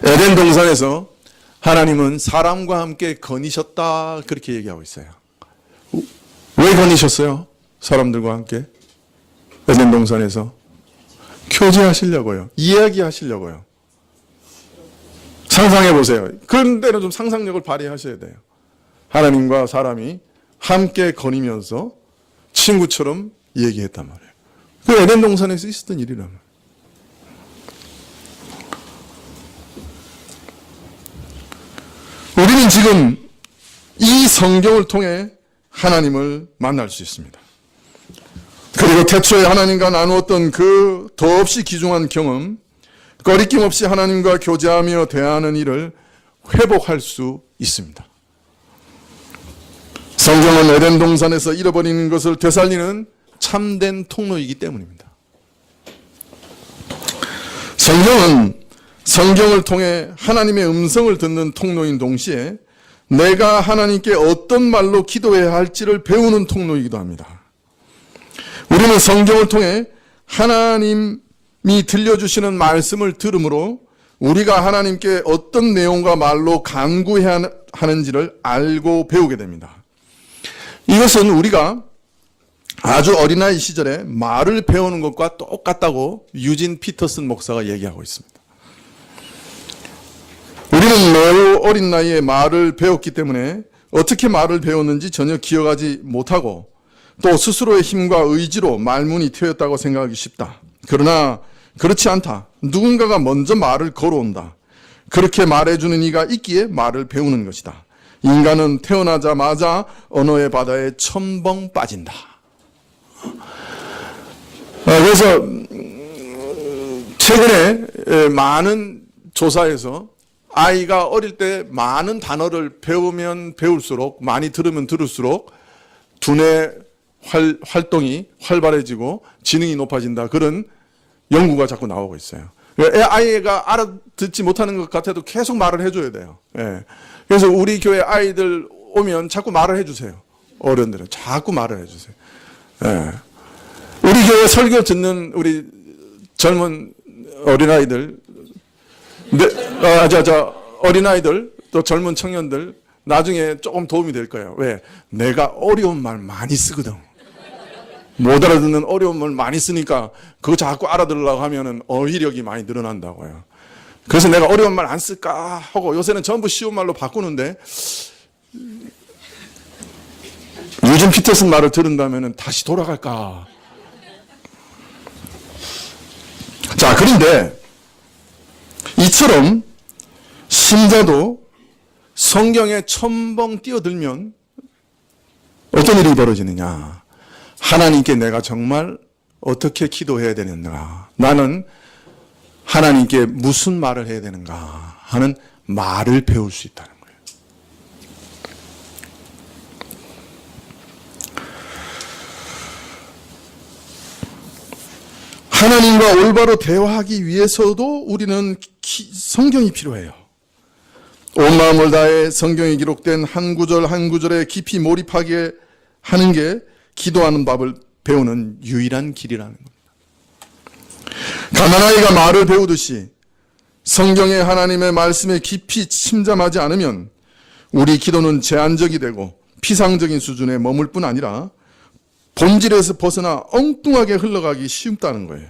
에덴 동산에서 하나님은 사람과 함께 거니셨다 그렇게 얘기하고 있어요. 왜 거니셨어요? 사람들과 함께 에덴 동산에서 교제하시려고요. 이야기하시려고요. 상상해 보세요. 그런 데는 좀 상상력을 발휘하셔야 돼요. 하나님과 사람이 함께 거니면서 친구처럼 얘기했단 말이에요. 그 에덴 동산에서 있었던 일이란 말이에요. 우리는 지금 이 성경을 통해 하나님을 만날 수 있습니다. 그리고 태초에 하나님과 나누었던 그 더없이 귀중한 경험, 거리낌 없이 하나님과 교제하며 대하는 일을 회복할 수 있습니다. 성경은 에덴 동산에서 잃어버리는 것을 되살리는 참된 통로이기 때문입니다. 성경은 성경을 통해 하나님의 음성을 듣는 통로인 동시에 내가 하나님께 어떤 말로 기도해야 할지를 배우는 통로이기도 합니다. 우리는 성경을 통해 하나님이 들려주시는 말씀을 들음으로 우리가 하나님께 어떤 내용과 말로 간구해야 하는지를 알고 배우게 됩니다. 이것은 우리가 아주 어린아이 시절에 말을 배우는 것과 똑같다고 유진 피터슨 목사가 얘기하고 있습니다. 우리는 매우 어린 나이에 말을 배웠기 때문에 어떻게 말을 배웠는지 전혀 기억하지 못하고 또 스스로의 힘과 의지로 말문이 트였다고 생각하기 쉽다. 그러나 그렇지 않다. 누군가가 먼저 말을 걸어온다. 그렇게 말해주는 이가 있기에 말을 배우는 것이다. 인간은 태어나자마자 언어의 바다에 첨벙 빠진다. 그래서 최근에 많은 조사에서 아이가 어릴 때 많은 단어를 배우면 배울수록, 많이 들으면 들을수록 두뇌 활동이 활발해지고 지능이 높아진다. 그런 연구가 자꾸 나오고 있어요. 아이가 알아듣지 못하는 것 같아도 계속 말을 해줘야 돼요. 예. 그래서 우리 교회 아이들 오면 자꾸 말을 해주세요. 어른들은 자꾸 말을 해주세요. 예. 우리 교회 설교 듣는 우리 젊은 어린아이들, 어린아이들, 또 젊은 청년들, 나중에 조금 도움이 될 거예요. 왜? 내가 어려운 말 많이 쓰거든. 못 알아듣는 어려운 말 많이 쓰니까 그거 자꾸 알아들으려고 하면은 어휘력이 많이 늘어난다고요. 그래서 내가 어려운 말 안 쓸까 하고 요새는 전부 쉬운 말로 바꾸는데 유진 피터슨 말을 들은다면은 다시 돌아갈까. 자, 그런데 이처럼 신자도 성경에 첨벙 뛰어들면 어떤 일이 벌어지느냐. 하나님께 내가 정말 어떻게 기도해야 되는가. 나는 하나님께 무슨 말을 해야 되는가 하는 말을 배울 수 있다는 거예요. 하나님과 올바로 대화하기 위해서도 우리는 성경이 필요해요. 온 마음을 다해 성경에 기록된 한 구절 한 구절에 깊이 몰입하게 하는 게 기도하는 법을 배우는 유일한 길이라는 겁니다. 가난아이가 말을 배우듯이 성경의 하나님의 말씀에 깊이 침잠하지 않으면 우리 기도는 제한적이 되고 피상적인 수준에 머물 뿐 아니라 본질에서 벗어나 엉뚱하게 흘러가기 쉽다는 거예요.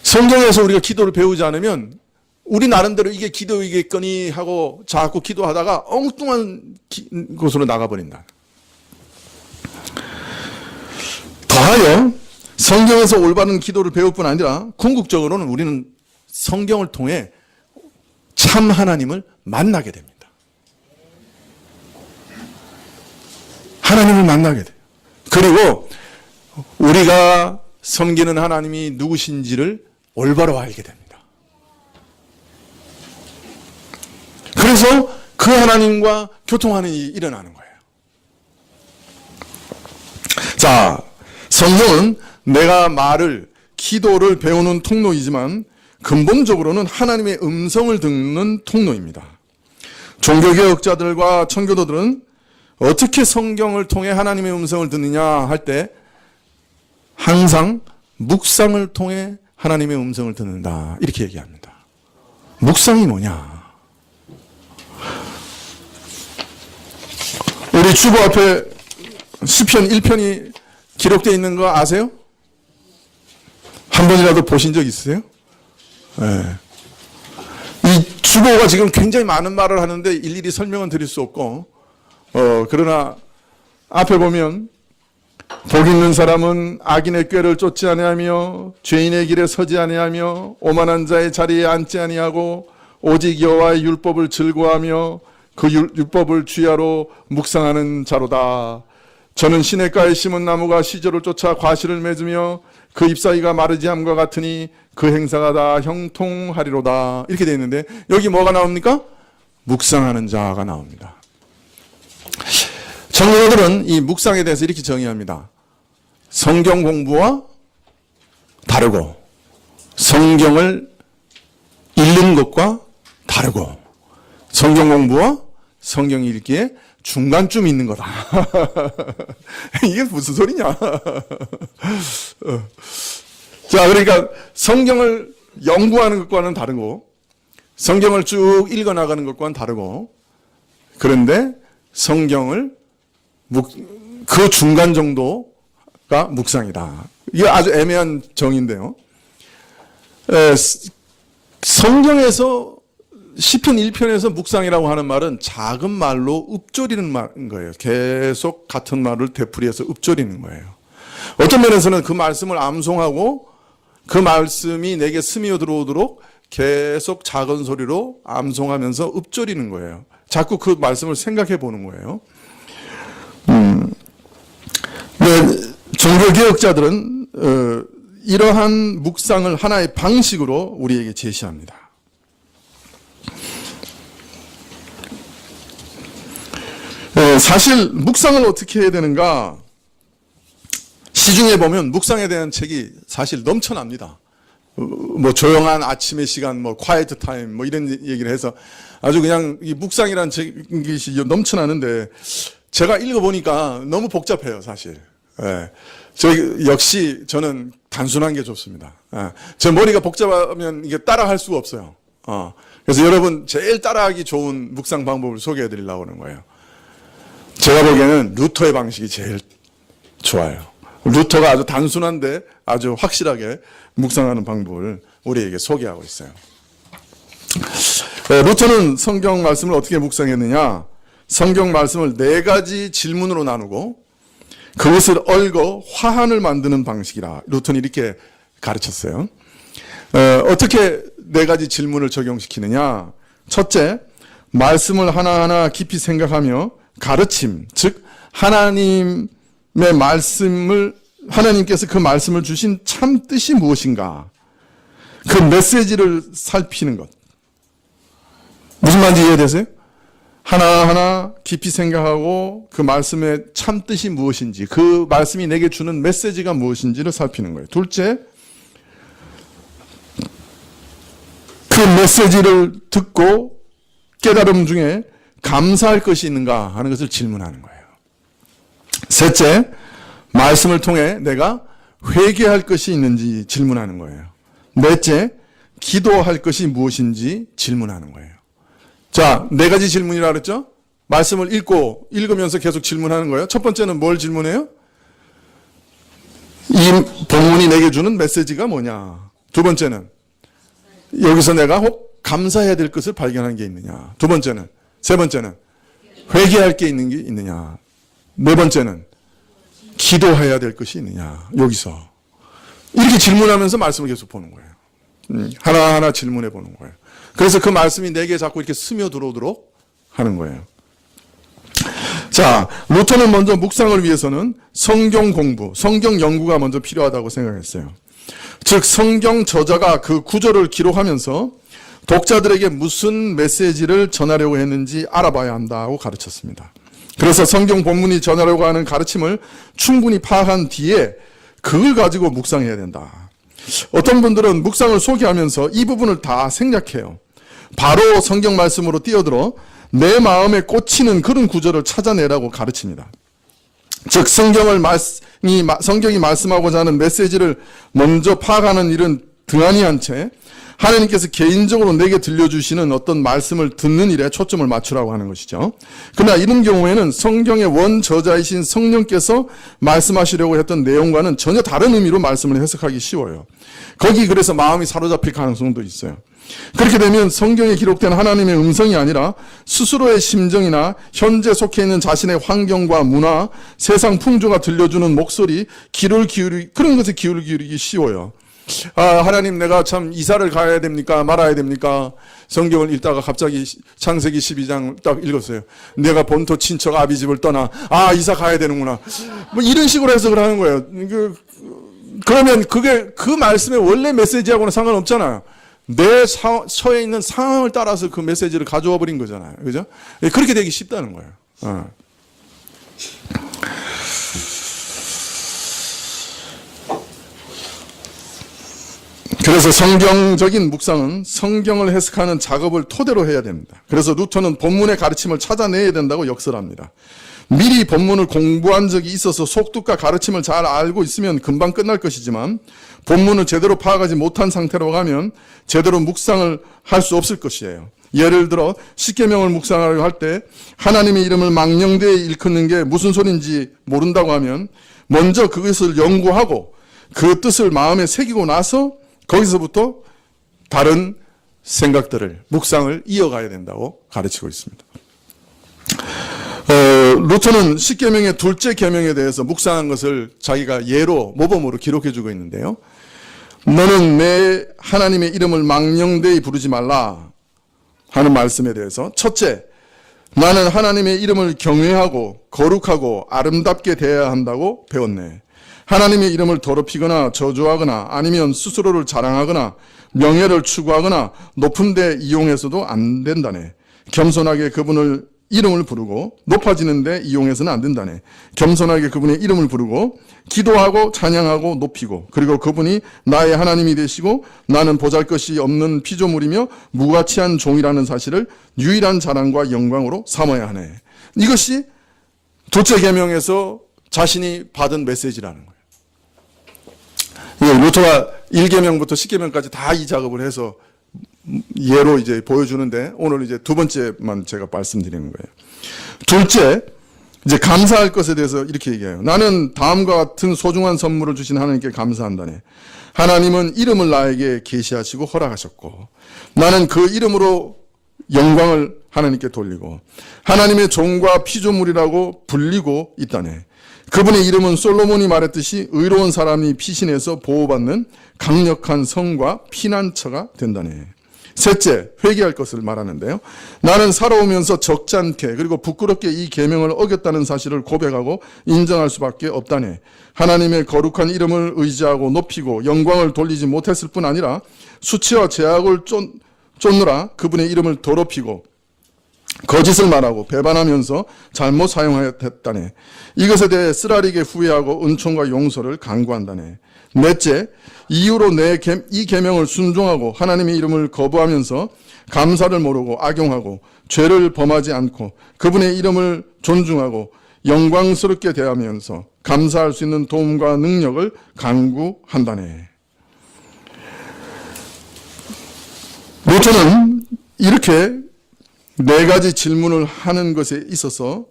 성경에서 우리가 기도를 배우지 않으면 우리 나름대로 이게 기도이겠거니 하고 자꾸 기도하다가 엉뚱한 곳으로 나가버린다. 더하여 성경에서 올바른 기도를 배울 뿐 아니라 궁극적으로는 우리는 성경을 통해 참 하나님을 만나게 됩니다. 하나님을 만나게 돼요. 그리고 우리가 섬기는 하나님이 누구신지를 올바로 알게 됩니다. 그래서 그 하나님과 교통하는 일이 일어나는 거예요. 자, 성경은 내가 말을, 기도를 배우는 통로이지만 근본적으로는 하나님의 음성을 듣는 통로입니다. 종교개혁자들과 청교도들은 어떻게 성경을 통해 하나님의 음성을 듣느냐 할 때 항상 묵상을 통해 하나님의 음성을 듣는다 이렇게 얘기합니다. 묵상이 뭐냐? 우리 주보 앞에 시편 1편이 기록되어 있는 거 아세요? 한 번이라도 보신 적 있으세요? 네. 이 주보가 지금 굉장히 많은 말을 하는데 일일이 설명은 드릴 수 없고, 그러나 앞에 보면 복 있는 사람은 악인의 꾀를 쫓지 아니하며 죄인의 길에 서지 아니하며 오만한 자의 자리에 앉지 아니하고 오직 여호와의 율법을 즐거워하며 그 율법을 주야로 묵상하는 자로다. 저는 시냇가에 심은 나무가 시절을 쫓아 과실을 맺으며 그 잎사귀가 마르지 함과 같으니 그 행사가 다 형통하리로다. 이렇게 되어 있는데 여기 뭐가 나옵니까? 묵상하는 자가 나옵니다. 청교도들은 이 묵상에 대해서 이렇게 정의합니다. 성경 공부와 다르고 성경을 읽는 것과 다르고 성경 공부와 성경 읽기에 중간쯤 있는 거다. 이게 무슨 소리냐? 자, 그러니까 성경을 연구하는 것과는 다르고 성경을 쭉 읽어나가는 것과는 다르고 그런데 성경을 그 중간 정도가 묵상이다. 이게 아주 애매한 정의인데요. 성경에서 시편 1편에서 묵상이라고 하는 말은 작은 말로 읊조리는 말인 거예요. 계속 같은 말을 되풀이해서 읊조리는 거예요. 어떤 면에서는 그 말씀을 암송하고 그 말씀이 내게 스며 들어오도록 계속 작은 소리로 암송하면서 읊조리는 거예요. 자꾸 그 말씀을 생각해 보는 거예요. 종교개혁자들은 이러한 묵상을 하나의 방식으로 우리에게 제시합니다. 사실 묵상을 어떻게 해야 되는가? 시중에 보면 묵상에 대한 책이 사실 넘쳐납니다. 뭐 조용한 아침의 시간, 뭐 quiet time, 뭐 이런 얘기를 해서 아주 그냥 이 묵상이라는 책이 넘쳐나는데 제가 읽어보니까 너무 복잡해요, 사실. 예. 역시 저는 단순한 게 좋습니다. 예. 제 머리가 복잡하면 이게 따라할 수가 없어요. 그래서 여러분 제일 따라하기 좋은 묵상 방법을 소개해 드리려고 하는 거예요. 제가 보기에는 루터의 방식이 제일 좋아요. 루터가 아주 단순한데 아주 확실하게 묵상하는 방법을 우리에게 소개하고 있어요. 루터는 성경 말씀을 어떻게 묵상했느냐? 성경 말씀을 4가지 질문으로 나누고 그것을 얽어 화환을 만드는 방식이라 루터는 이렇게 가르쳤어요. 어떻게 4가지 질문을 적용시키느냐? 첫째, 말씀을 하나하나 깊이 생각하며 가르침, 즉 하나님의 말씀을 하나님께서 그 말씀을 주신 참 뜻이 무엇인가? 그 메시지를 살피는 것. 무슨 말인지 이해되세요? 하나하나 깊이 생각하고 그 말씀의 참 뜻이 무엇인지, 그 말씀이 내게 주는 메시지가 무엇인지를 살피는 거예요. 둘째, 그 메시지를 듣고 깨달음 중에 감사할 것이 있는가 하는 것을 질문하는 거예요. 셋째, 말씀을 통해 내가 회개할 것이 있는지 질문하는 거예요. 넷째, 기도할 것이 무엇인지 질문하는 거예요. 자, 4가지 질문이라 그랬죠? 말씀을 읽으면서 계속 질문하는 거예요. 첫 번째는 뭘 질문해요? 이 본문이 내게 주는 메시지가 뭐냐? 두 번째는 여기서 내가 혹 감사해야 될 것을 발견한 게 있느냐? 두 번째는, 세 번째는 회개할 게 있는 게 있느냐? 네 번째는 기도해야 될 것이 있느냐? 여기서 이렇게 질문하면서 말씀을 계속 보는 거예요. 하나하나 질문해 보는 거예요. 그래서 그 말씀이 내게 자꾸 이렇게 스며 들어오도록 하는 거예요. 자, 루터는 먼저 묵상을 위해서는 성경 공부, 성경 연구가 먼저 필요하다고 생각했어요. 즉 성경 저자가 그 구절을 기록하면서 독자들에게 무슨 메시지를 전하려고 했는지 알아봐야 한다고 가르쳤습니다. 그래서 성경 본문이 전하려고 하는 가르침을 충분히 파악한 뒤에 그걸 가지고 묵상해야 된다. 어떤 분들은 묵상을 소개하면서 이 부분을 다 생략해요. 바로 성경 말씀으로 뛰어들어 내 마음에 꽂히는 그런 구절을 찾아내라고 가르칩니다. 즉 성경이 말씀하고자 하는 메시지를 먼저 파악하는 일은 등한히 한 채 하나님께서 개인적으로 내게 들려주시는 어떤 말씀을 듣는 일에 초점을 맞추라고 하는 것이죠. 그러나 이런 경우에는 성경의 원저자이신 성령께서 말씀하시려고 했던 내용과는 전혀 다른 의미로 말씀을 해석하기 쉬워요. 거기 그래서 마음이 사로잡힐 가능성도 있어요. 그렇게 되면 성경에 기록된 하나님의 음성이 아니라 스스로의 심정이나 현재 속해 있는 자신의 환경과 문화, 세상 풍조가 들려주는 목소리, 그런 것에 귀를 기울이기 쉬워요. 하나님, 내가 참 이사를 가야 됩니까? 말아야 됩니까? 성경을 읽다가 갑자기 창세기 12장 딱 읽었어요. 내가 본토 친척 아비 집을 떠나, 이사 가야 되는구나. 뭐 이런 식으로 해석을 하는 거예요. 그러면 그 말씀의 원래 메시지하고는 상관없잖아요. 내 처해 있는 상황을 따라서 그 메시지를 가져와 버린 거잖아요. 그죠? 그렇게 되기 쉽다는 거예요. 그래서 성경적인 묵상은 성경을 해석하는 작업을 토대로 해야 됩니다. 그래서 루터는 본문의 가르침을 찾아내야 된다고 역설합니다. 미리 본문을 공부한 적이 있어서 속뜻과 가르침을 잘 알고 있으면 금방 끝날 것이지만 본문을 제대로 파악하지 못한 상태로 가면 제대로 묵상을 할 수 없을 것이에요. 예를 들어 십계명을 묵상하려고 할 때 하나님의 이름을 망령되이 일컫는 게 무슨 소린지 모른다고 하면 먼저 그것을 연구하고 그 뜻을 마음에 새기고 나서 거기서부터 다른 생각들을, 묵상을 이어가야 된다고 가르치고 있습니다. 루터는 십계명의 둘째 계명에 대해서 묵상한 것을 자기가 예로, 모범으로 기록해주고 있는데요. 너는 내 하나님의 이름을 망령되이 부르지 말라 하는 말씀에 대해서 첫째, 나는 하나님의 이름을 경외하고 거룩하고 아름답게 대해야 한다고 배웠네. 하나님의 이름을 더럽히거나 저주하거나 아니면 스스로를 자랑하거나 명예를 추구하거나 높은 데 이용해서도 안 된다네. 겸손하게 그분을 이름을 부르고 높아지는 데 이용해서는 안 된다네. 겸손하게 그분의 이름을 부르고 기도하고 찬양하고 높이고 그리고 그분이 나의 하나님이 되시고 나는 보잘것이 없는 피조물이며 무가치한 종이라는 사실을 유일한 자랑과 영광으로 삼아야 하네. 이것이 둘째 계명에서 자신이 받은 메시지라는 거예요. 루터가 1계명부터 10계명까지 다 이 작업을 해서 예로 이제 보여주는데 오늘 이제 두 번째만 제가 말씀드리는 거예요. 둘째, 이제 감사할 것에 대해서 이렇게 얘기해요. 나는 다음과 같은 소중한 선물을 주신 하나님께 감사한다네. 하나님은 이름을 나에게 계시하시고 허락하셨고 나는 그 이름으로 영광을 하나님께 돌리고 하나님의 종과 피조물이라고 불리고 있다네. 그분의 이름은 솔로몬이 말했듯이 의로운 사람이 피신해서 보호받는 강력한 성과 피난처가 된다네. 셋째, 회개할 것을 말하는데요. 나는 살아오면서 적잖게 그리고 부끄럽게 이 계명을 어겼다는 사실을 고백하고 인정할 수밖에 없다네. 하나님의 거룩한 이름을 의지하고 높이고 영광을 돌리지 못했을 뿐 아니라 수치와 제약을 쫓느라 그분의 이름을 더럽히고 거짓을 말하고 배반하면서 잘못 사용하였다네. 이것에 대해 쓰라리게 후회하고 은총과 용서를 간구한다네. 넷째, 이후로 이 계명을 순종하고 하나님의 이름을 거부하면서 감사를 모르고 악용하고 죄를 범하지 않고 그분의 이름을 존중하고 영광스럽게 대하면서 감사할 수 있는 도움과 능력을 간구한다네. 루터는 이렇게 네 가지 질문을 하는 것에 있어서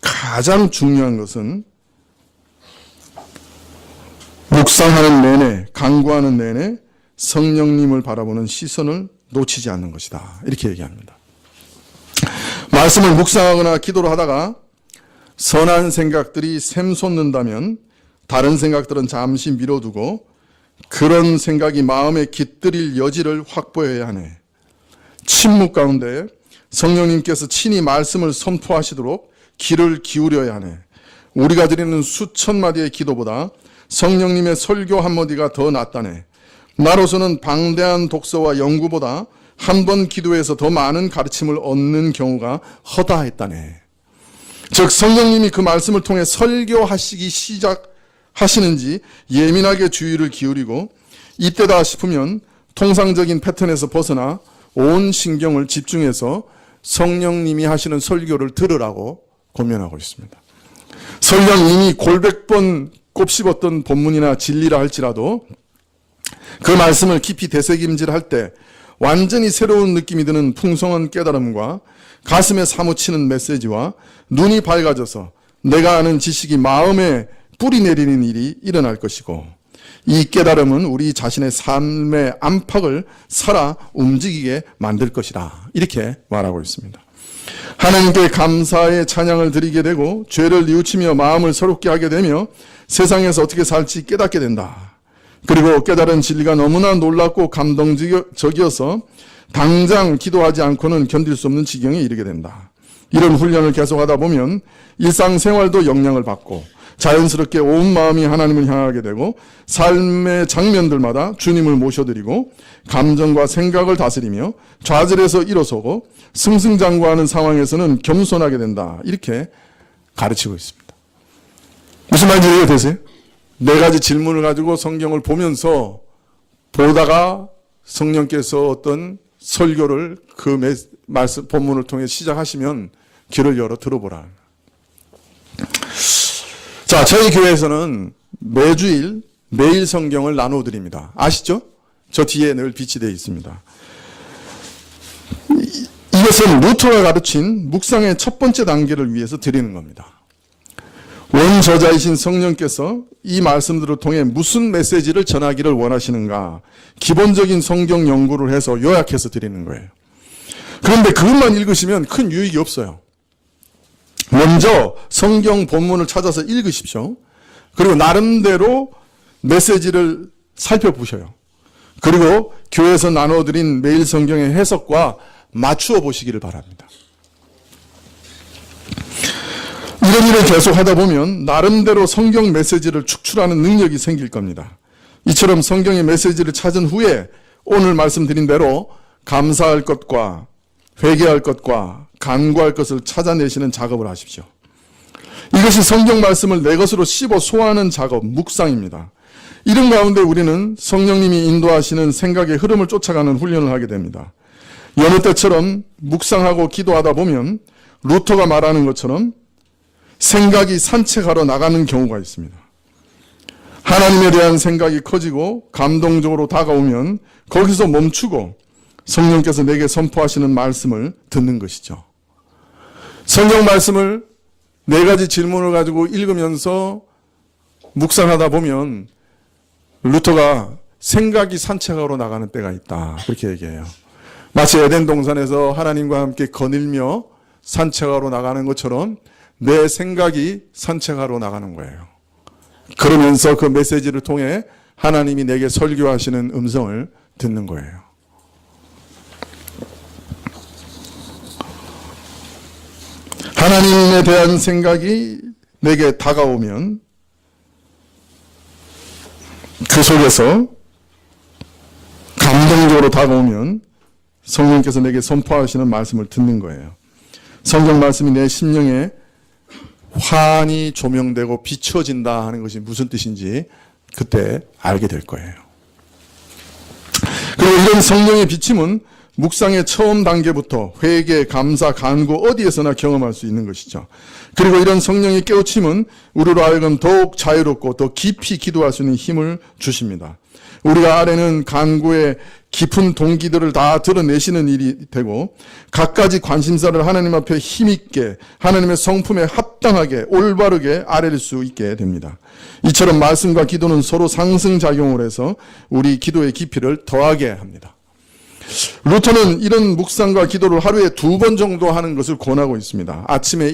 가장 중요한 것은 묵상하는 내내, 간구하는 내내 성령님을 바라보는 시선을 놓치지 않는 것이다. 이렇게 얘기합니다. 말씀을 묵상하거나 기도를 하다가 선한 생각들이 샘솟는다면 다른 생각들은 잠시 미뤄두고 그런 생각이 마음에 깃들일 여지를 확보해야 하네. 침묵 가운데 성령님께서 친히 말씀을 선포하시도록 귀를 기울여야 하네. 우리가 드리는 수천 마디의 기도보다 성령님의 설교 한마디가 더 낫다네. 나로서는 방대한 독서와 연구보다 한 번 기도해서 더 많은 가르침을 얻는 경우가 허다했다네. 즉 성령님이 그 말씀을 통해 설교하시기 시작하시는지 예민하게 주의를 기울이고 이때다 싶으면 통상적인 패턴에서 벗어나 온 신경을 집중해서 성령님이 하시는 설교를 들으라고 권면하고 있습니다. 설령 이미 골백 번 곱씹었던 본문이나 진리라 할지라도 그 말씀을 깊이 되새김질할 때 완전히 새로운 느낌이 드는 풍성한 깨달음과 가슴에 사무치는 메시지와 눈이 밝아져서 내가 아는 지식이 마음에 뿌리 내리는 일이 일어날 것이고 이 깨달음은 우리 자신의 삶의 안팎을 살아 움직이게 만들 것이다. 이렇게 말하고 있습니다. 하나님께 감사의 찬양을 드리게 되고 죄를 뉘우치며 마음을 새롭게 하게 되며 세상에서 어떻게 살지 깨닫게 된다. 그리고 깨달은 진리가 너무나 놀랍고 감동적이어서 당장 기도하지 않고는 견딜 수 없는 지경에 이르게 된다. 이런 훈련을 계속하다 보면 일상생활도 영향을 받고 자연스럽게 온 마음이 하나님을 향하게 되고 삶의 장면들마다 주님을 모셔드리고 감정과 생각을 다스리며 좌절해서 일어서고 승승장구하는 상황에서는 겸손하게 된다. 이렇게 가르치고 있습니다. 무슨 말인지 이해되세요? 네 가지 질문을 가지고 성경을 보면서 보다가 성령께서 어떤 설교를 그 말씀 본문을 통해 시작하시면 귀를 열어 들어보라. 자, 저희 교회에서는 매주일 매일 성경을 나누어 드립니다. 아시죠? 저 뒤에 늘 빛이 되어 있습니다. 이것은 루터가 가르친 묵상의 첫 번째 단계를 위해서 드리는 겁니다. 원저자이신 성령께서 이 말씀들을 통해 무슨 메시지를 전하기를 원하시는가 기본적인 성경 연구를 해서 요약해서 드리는 거예요. 그런데 그것만 읽으시면 큰 유익이 없어요. 먼저 성경 본문을 찾아서 읽으십시오. 그리고 나름대로 메시지를 살펴보셔요. 그리고 교회에서 나눠드린 매일 성경의 해석과 맞추어 보시기를 바랍니다. 이런 일을 계속 하다 보면 나름대로 성경 메시지를 축출하는 능력이 생길 겁니다. 이처럼 성경의 메시지를 찾은 후에 오늘 말씀드린 대로 감사할 것과 회개할 것과 간구할 것을 찾아내시는 작업을 하십시오. 이것이 성경 말씀을 내 것으로 씹어 소화하는 작업, 묵상입니다. 이런 가운데 우리는 성령님이 인도하시는 생각의 흐름을 쫓아가는 훈련을 하게 됩니다. 여느 때처럼 묵상하고 기도하다 보면 루터가 말하는 것처럼 생각이 산책하러 나가는 경우가 있습니다. 하나님에 대한 생각이 커지고 감동적으로 다가오면 거기서 멈추고 성령께서 내게 선포하시는 말씀을 듣는 것이죠. 성경 말씀을 네 가지 질문을 가지고 읽으면서 묵상하다 보면 루터가 생각이 산책하러 나가는 때가 있다. 그렇게 얘기해요. 마치 에덴 동산에서 하나님과 함께 거닐며 산책하러 나가는 것처럼 내 생각이 산책하러 나가는 거예요. 그러면서 그 메시지를 통해 하나님이 내게 설교하시는 음성을 듣는 거예요. 하나님에 대한 생각이 내게 다가오면 그 속에서 감동적으로 다가오면 성령께서 내게 선포하시는 말씀을 듣는 거예요. 성경 말씀이 내 심령에 환히 조명되고 비춰진다 하는 것이 무슨 뜻인지 그때 알게 될 거예요. 그리고 이런 성령의 비침은 묵상의 처음 단계부터 회개, 감사, 간구 어디에서나 경험할 수 있는 것이죠. 그리고 이런 성령의 깨우침은 우리로 하여금 더욱 자유롭고 더 깊이 기도할 수 있는 힘을 주십니다. 우리가 아래는 간구의 깊은 동기들을 다 드러내시는 일이 되고 갖가지 관심사를 하나님 앞에 힘있게 하나님의 성품에 합당하게 올바르게 아뢰릴 수 있게 됩니다. 이처럼 말씀과 기도는 서로 상승작용을 해서 우리 기도의 깊이를 더하게 합니다. 루터는 이런 묵상과 기도를 하루에 2번 정도 하는 것을 권하고 있습니다. 아침에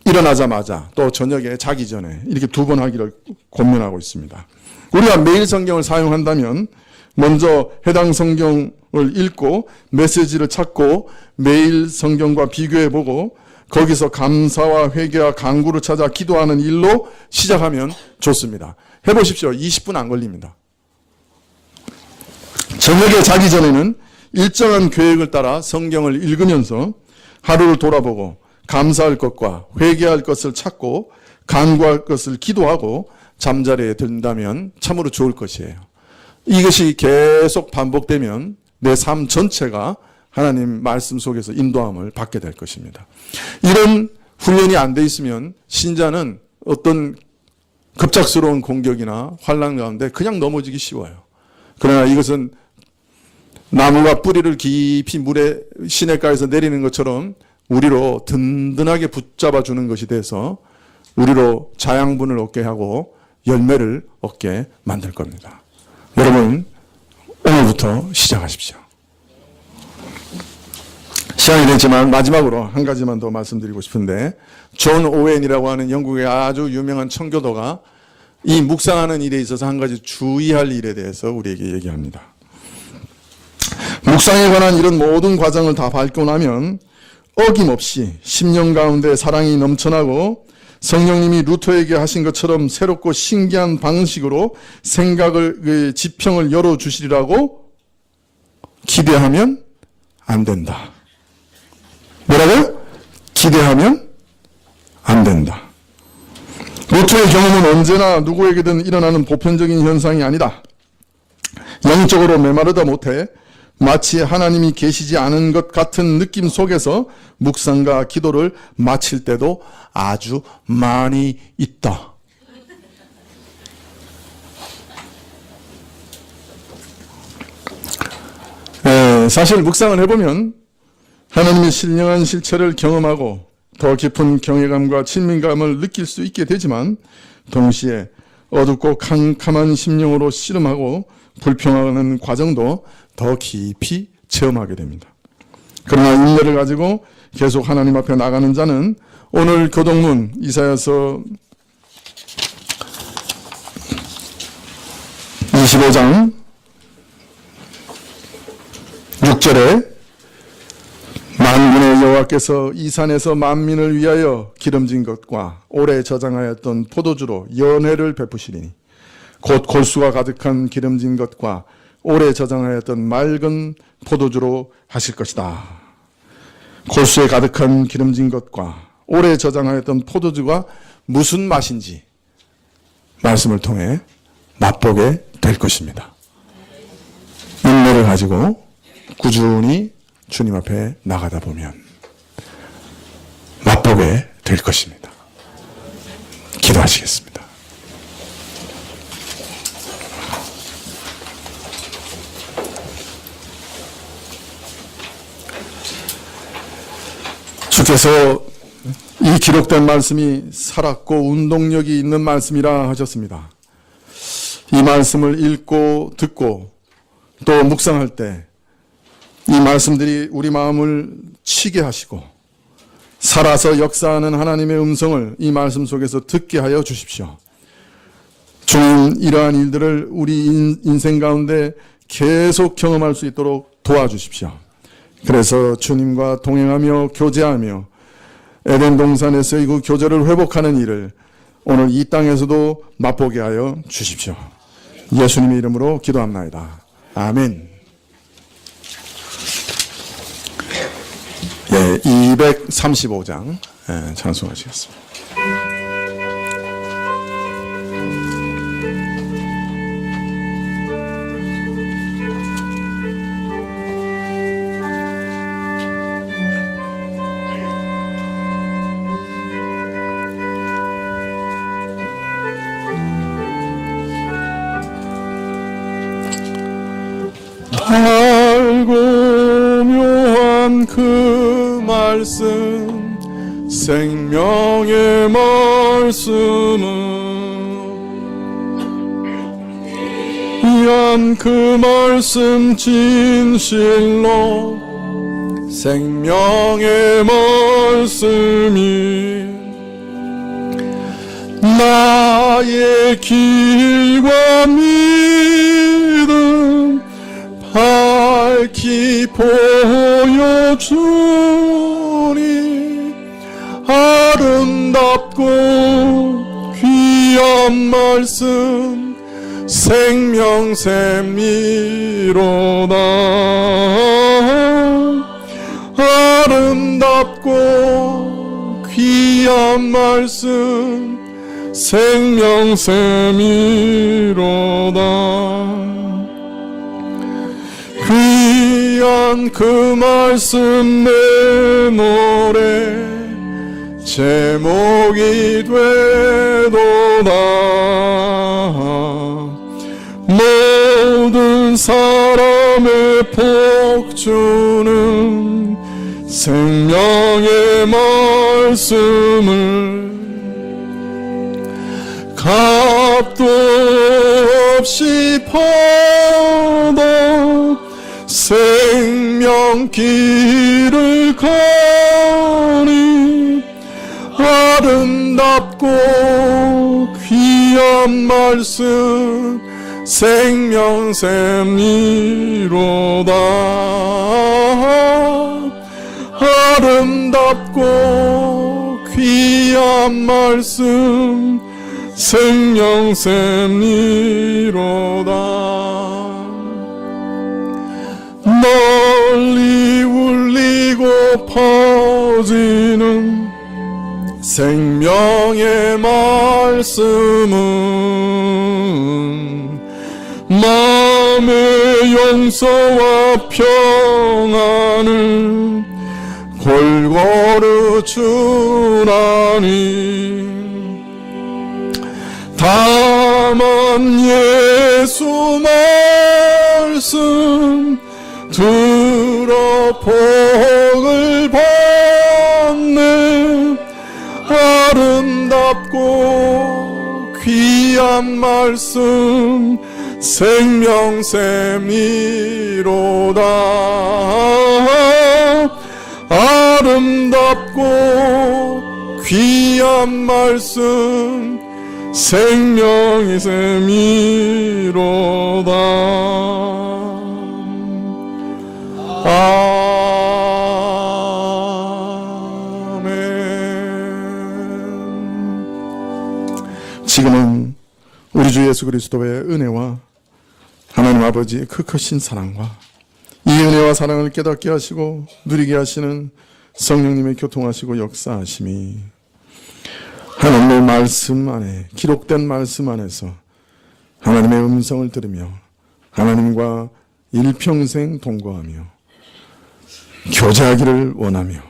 일어나자마자 또 저녁에 자기 전에 이렇게 2번 하기를 권면하고 있습니다. 우리가 매일 성경을 사용한다면 먼저 해당 성경을 읽고 메시지를 찾고 매일 성경과 비교해보고 거기서 감사와 회개와 간구를 찾아 기도하는 일로 시작하면 좋습니다. 해보십시오. 20분 안 걸립니다. 저녁에 자기 전에는 일정한 계획을 따라 성경을 읽으면서 하루를 돌아보고 감사할 것과 회개할 것을 찾고 간구할 것을 기도하고 잠자리에 든다면 참으로 좋을 것이에요. 이것이 계속 반복되면 내 삶 전체가 하나님 말씀 속에서 인도함을 받게 될 것입니다. 이런 훈련이 안 돼 있으면 신자는 어떤 급작스러운 공격이나 환난 가운데 그냥 넘어지기 쉬워요. 그러나 이것은 나무가 뿌리를 깊이 물에 시냇가에서 내리는 것처럼 우리로 든든하게 붙잡아 주는 것이 돼서 우리로 자양분을 얻게 하고 열매를 얻게 만들 겁니다. 여러분, 오늘부터 시작하십시오. 시간이 됐지만 마지막으로 한 가지만 더 말씀드리고 싶은데, 존 오웬이라고 하는 영국의 아주 유명한 청교도가 이 묵상하는 일에 있어서 한 가지 주의할 일에 대해서 우리에게 얘기합니다. 묵상에 관한 이런 모든 과정을 다 밟고 나면 어김없이 심령 가운데 사랑이 넘쳐나고 성령님이 루터에게 하신 것처럼 새롭고 신기한 방식으로 생각을, 지평을 열어주시리라고 기대하면 안 된다. 뭐라고요? 기대하면 안 된다. 루터의 경험은 언제나 누구에게든 일어나는 보편적인 현상이 아니다. 영적으로 메마르다 못해 마치 하나님이 계시지 않은 것 같은 느낌 속에서 묵상과 기도를 마칠 때도 아주 많이 있다. 사실 묵상을 해보면 하나님의 신령한 실체를 경험하고 더 깊은 경외감과 친밀감을 느낄 수 있게 되지만 동시에 어둡고 캄캄한 심령으로 씨름하고 불평하는 과정도 더 깊이 체험하게 됩니다. 그러나 인내를 가지고 계속 하나님 앞에 나가는 자는 오늘 교동문 이사야서 25장 6절에 만군의 여호와께서 이 산에서 만민을 위하여 기름진 것과 오래 저장하였던 포도주로 연회를 베푸시리니 곧 골수가 가득한 기름진 것과 오래 저장하였던 맑은 포도주로 하실 것이다. 골수에 가득한 기름진 것과 오래 저장하였던 포도주가 무슨 맛인지 말씀을 통해 맛보게 될 것입니다. 인내를 가지고 꾸준히 주님 앞에 나가다 보면 맛보게 될 것입니다. 기도하시겠습니다. 주께서 이 기록된 말씀이 살았고 운동력이 있는 말씀이라 하셨습니다. 이 말씀을 읽고 듣고 또 묵상할 때 이 말씀들이 우리 마음을 치게 하시고 살아서 역사하는 하나님의 음성을 이 말씀 속에서 듣게 하여 주십시오. 주님, 이러한 일들을 우리 인생 가운데 계속 경험할 수 있도록 도와주십시오. 그래서 주님과 동행하며 교제하며 에덴 동산에서의 그 교제를 회복하는 일을 오늘 이 땅에서도 맛보게 하여 주십시오. 예수님의 이름으로 기도합나이다. 아멘. 예, 235장 찬송하시겠습니다. 알고 묘한 그 말씀 생명의 말씀은 귀한 그 말씀 진실로 생명의 말씀이 나의 길과 믿음 밝히 보여주니 아름답고 귀한 말씀 생명샘이로다. 아름답고 귀한 말씀 생명샘이로다. 귀한 그 말씀 내 노래 제목이 되도다. 모든 사람의 복주는 생명의 말씀을 값도 없이 받아 생명길을 가니 아름답고 귀한 말씀 생명샘이로다. 아름답고 귀한 말씀 생명샘이로다. 널리 울리고 퍼지는 생명의 말씀은 마음의 용서와 평안을 골고루 주나니 다만 예수 말씀 들어 복을 받네. 아름답고 귀한 말씀 생명샘이로다. 아름답고 귀한 말씀 생명의 샘이로다. 아멘. 지금은 우리 주 예수 그리스도의 은혜와 하나님 아버지의 그 크신 사랑과 이 은혜와 사랑을 깨닫게 하시고 누리게 하시는 성령님의 교통하시고 역사하심이 하나님의 말씀 안에 기록된 말씀 안에서 하나님의 음성을 들으며 하나님과 일평생 동거하며 교제하기를 원하며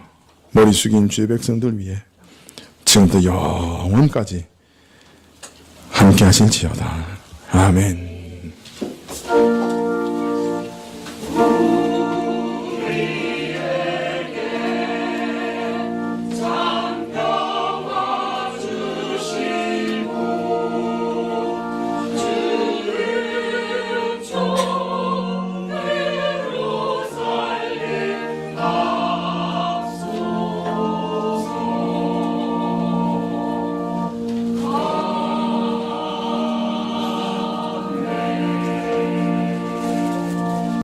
머리 숙인 주의 백성들 위해 지금부터 영원까지 함께 하실지어다. 아멘.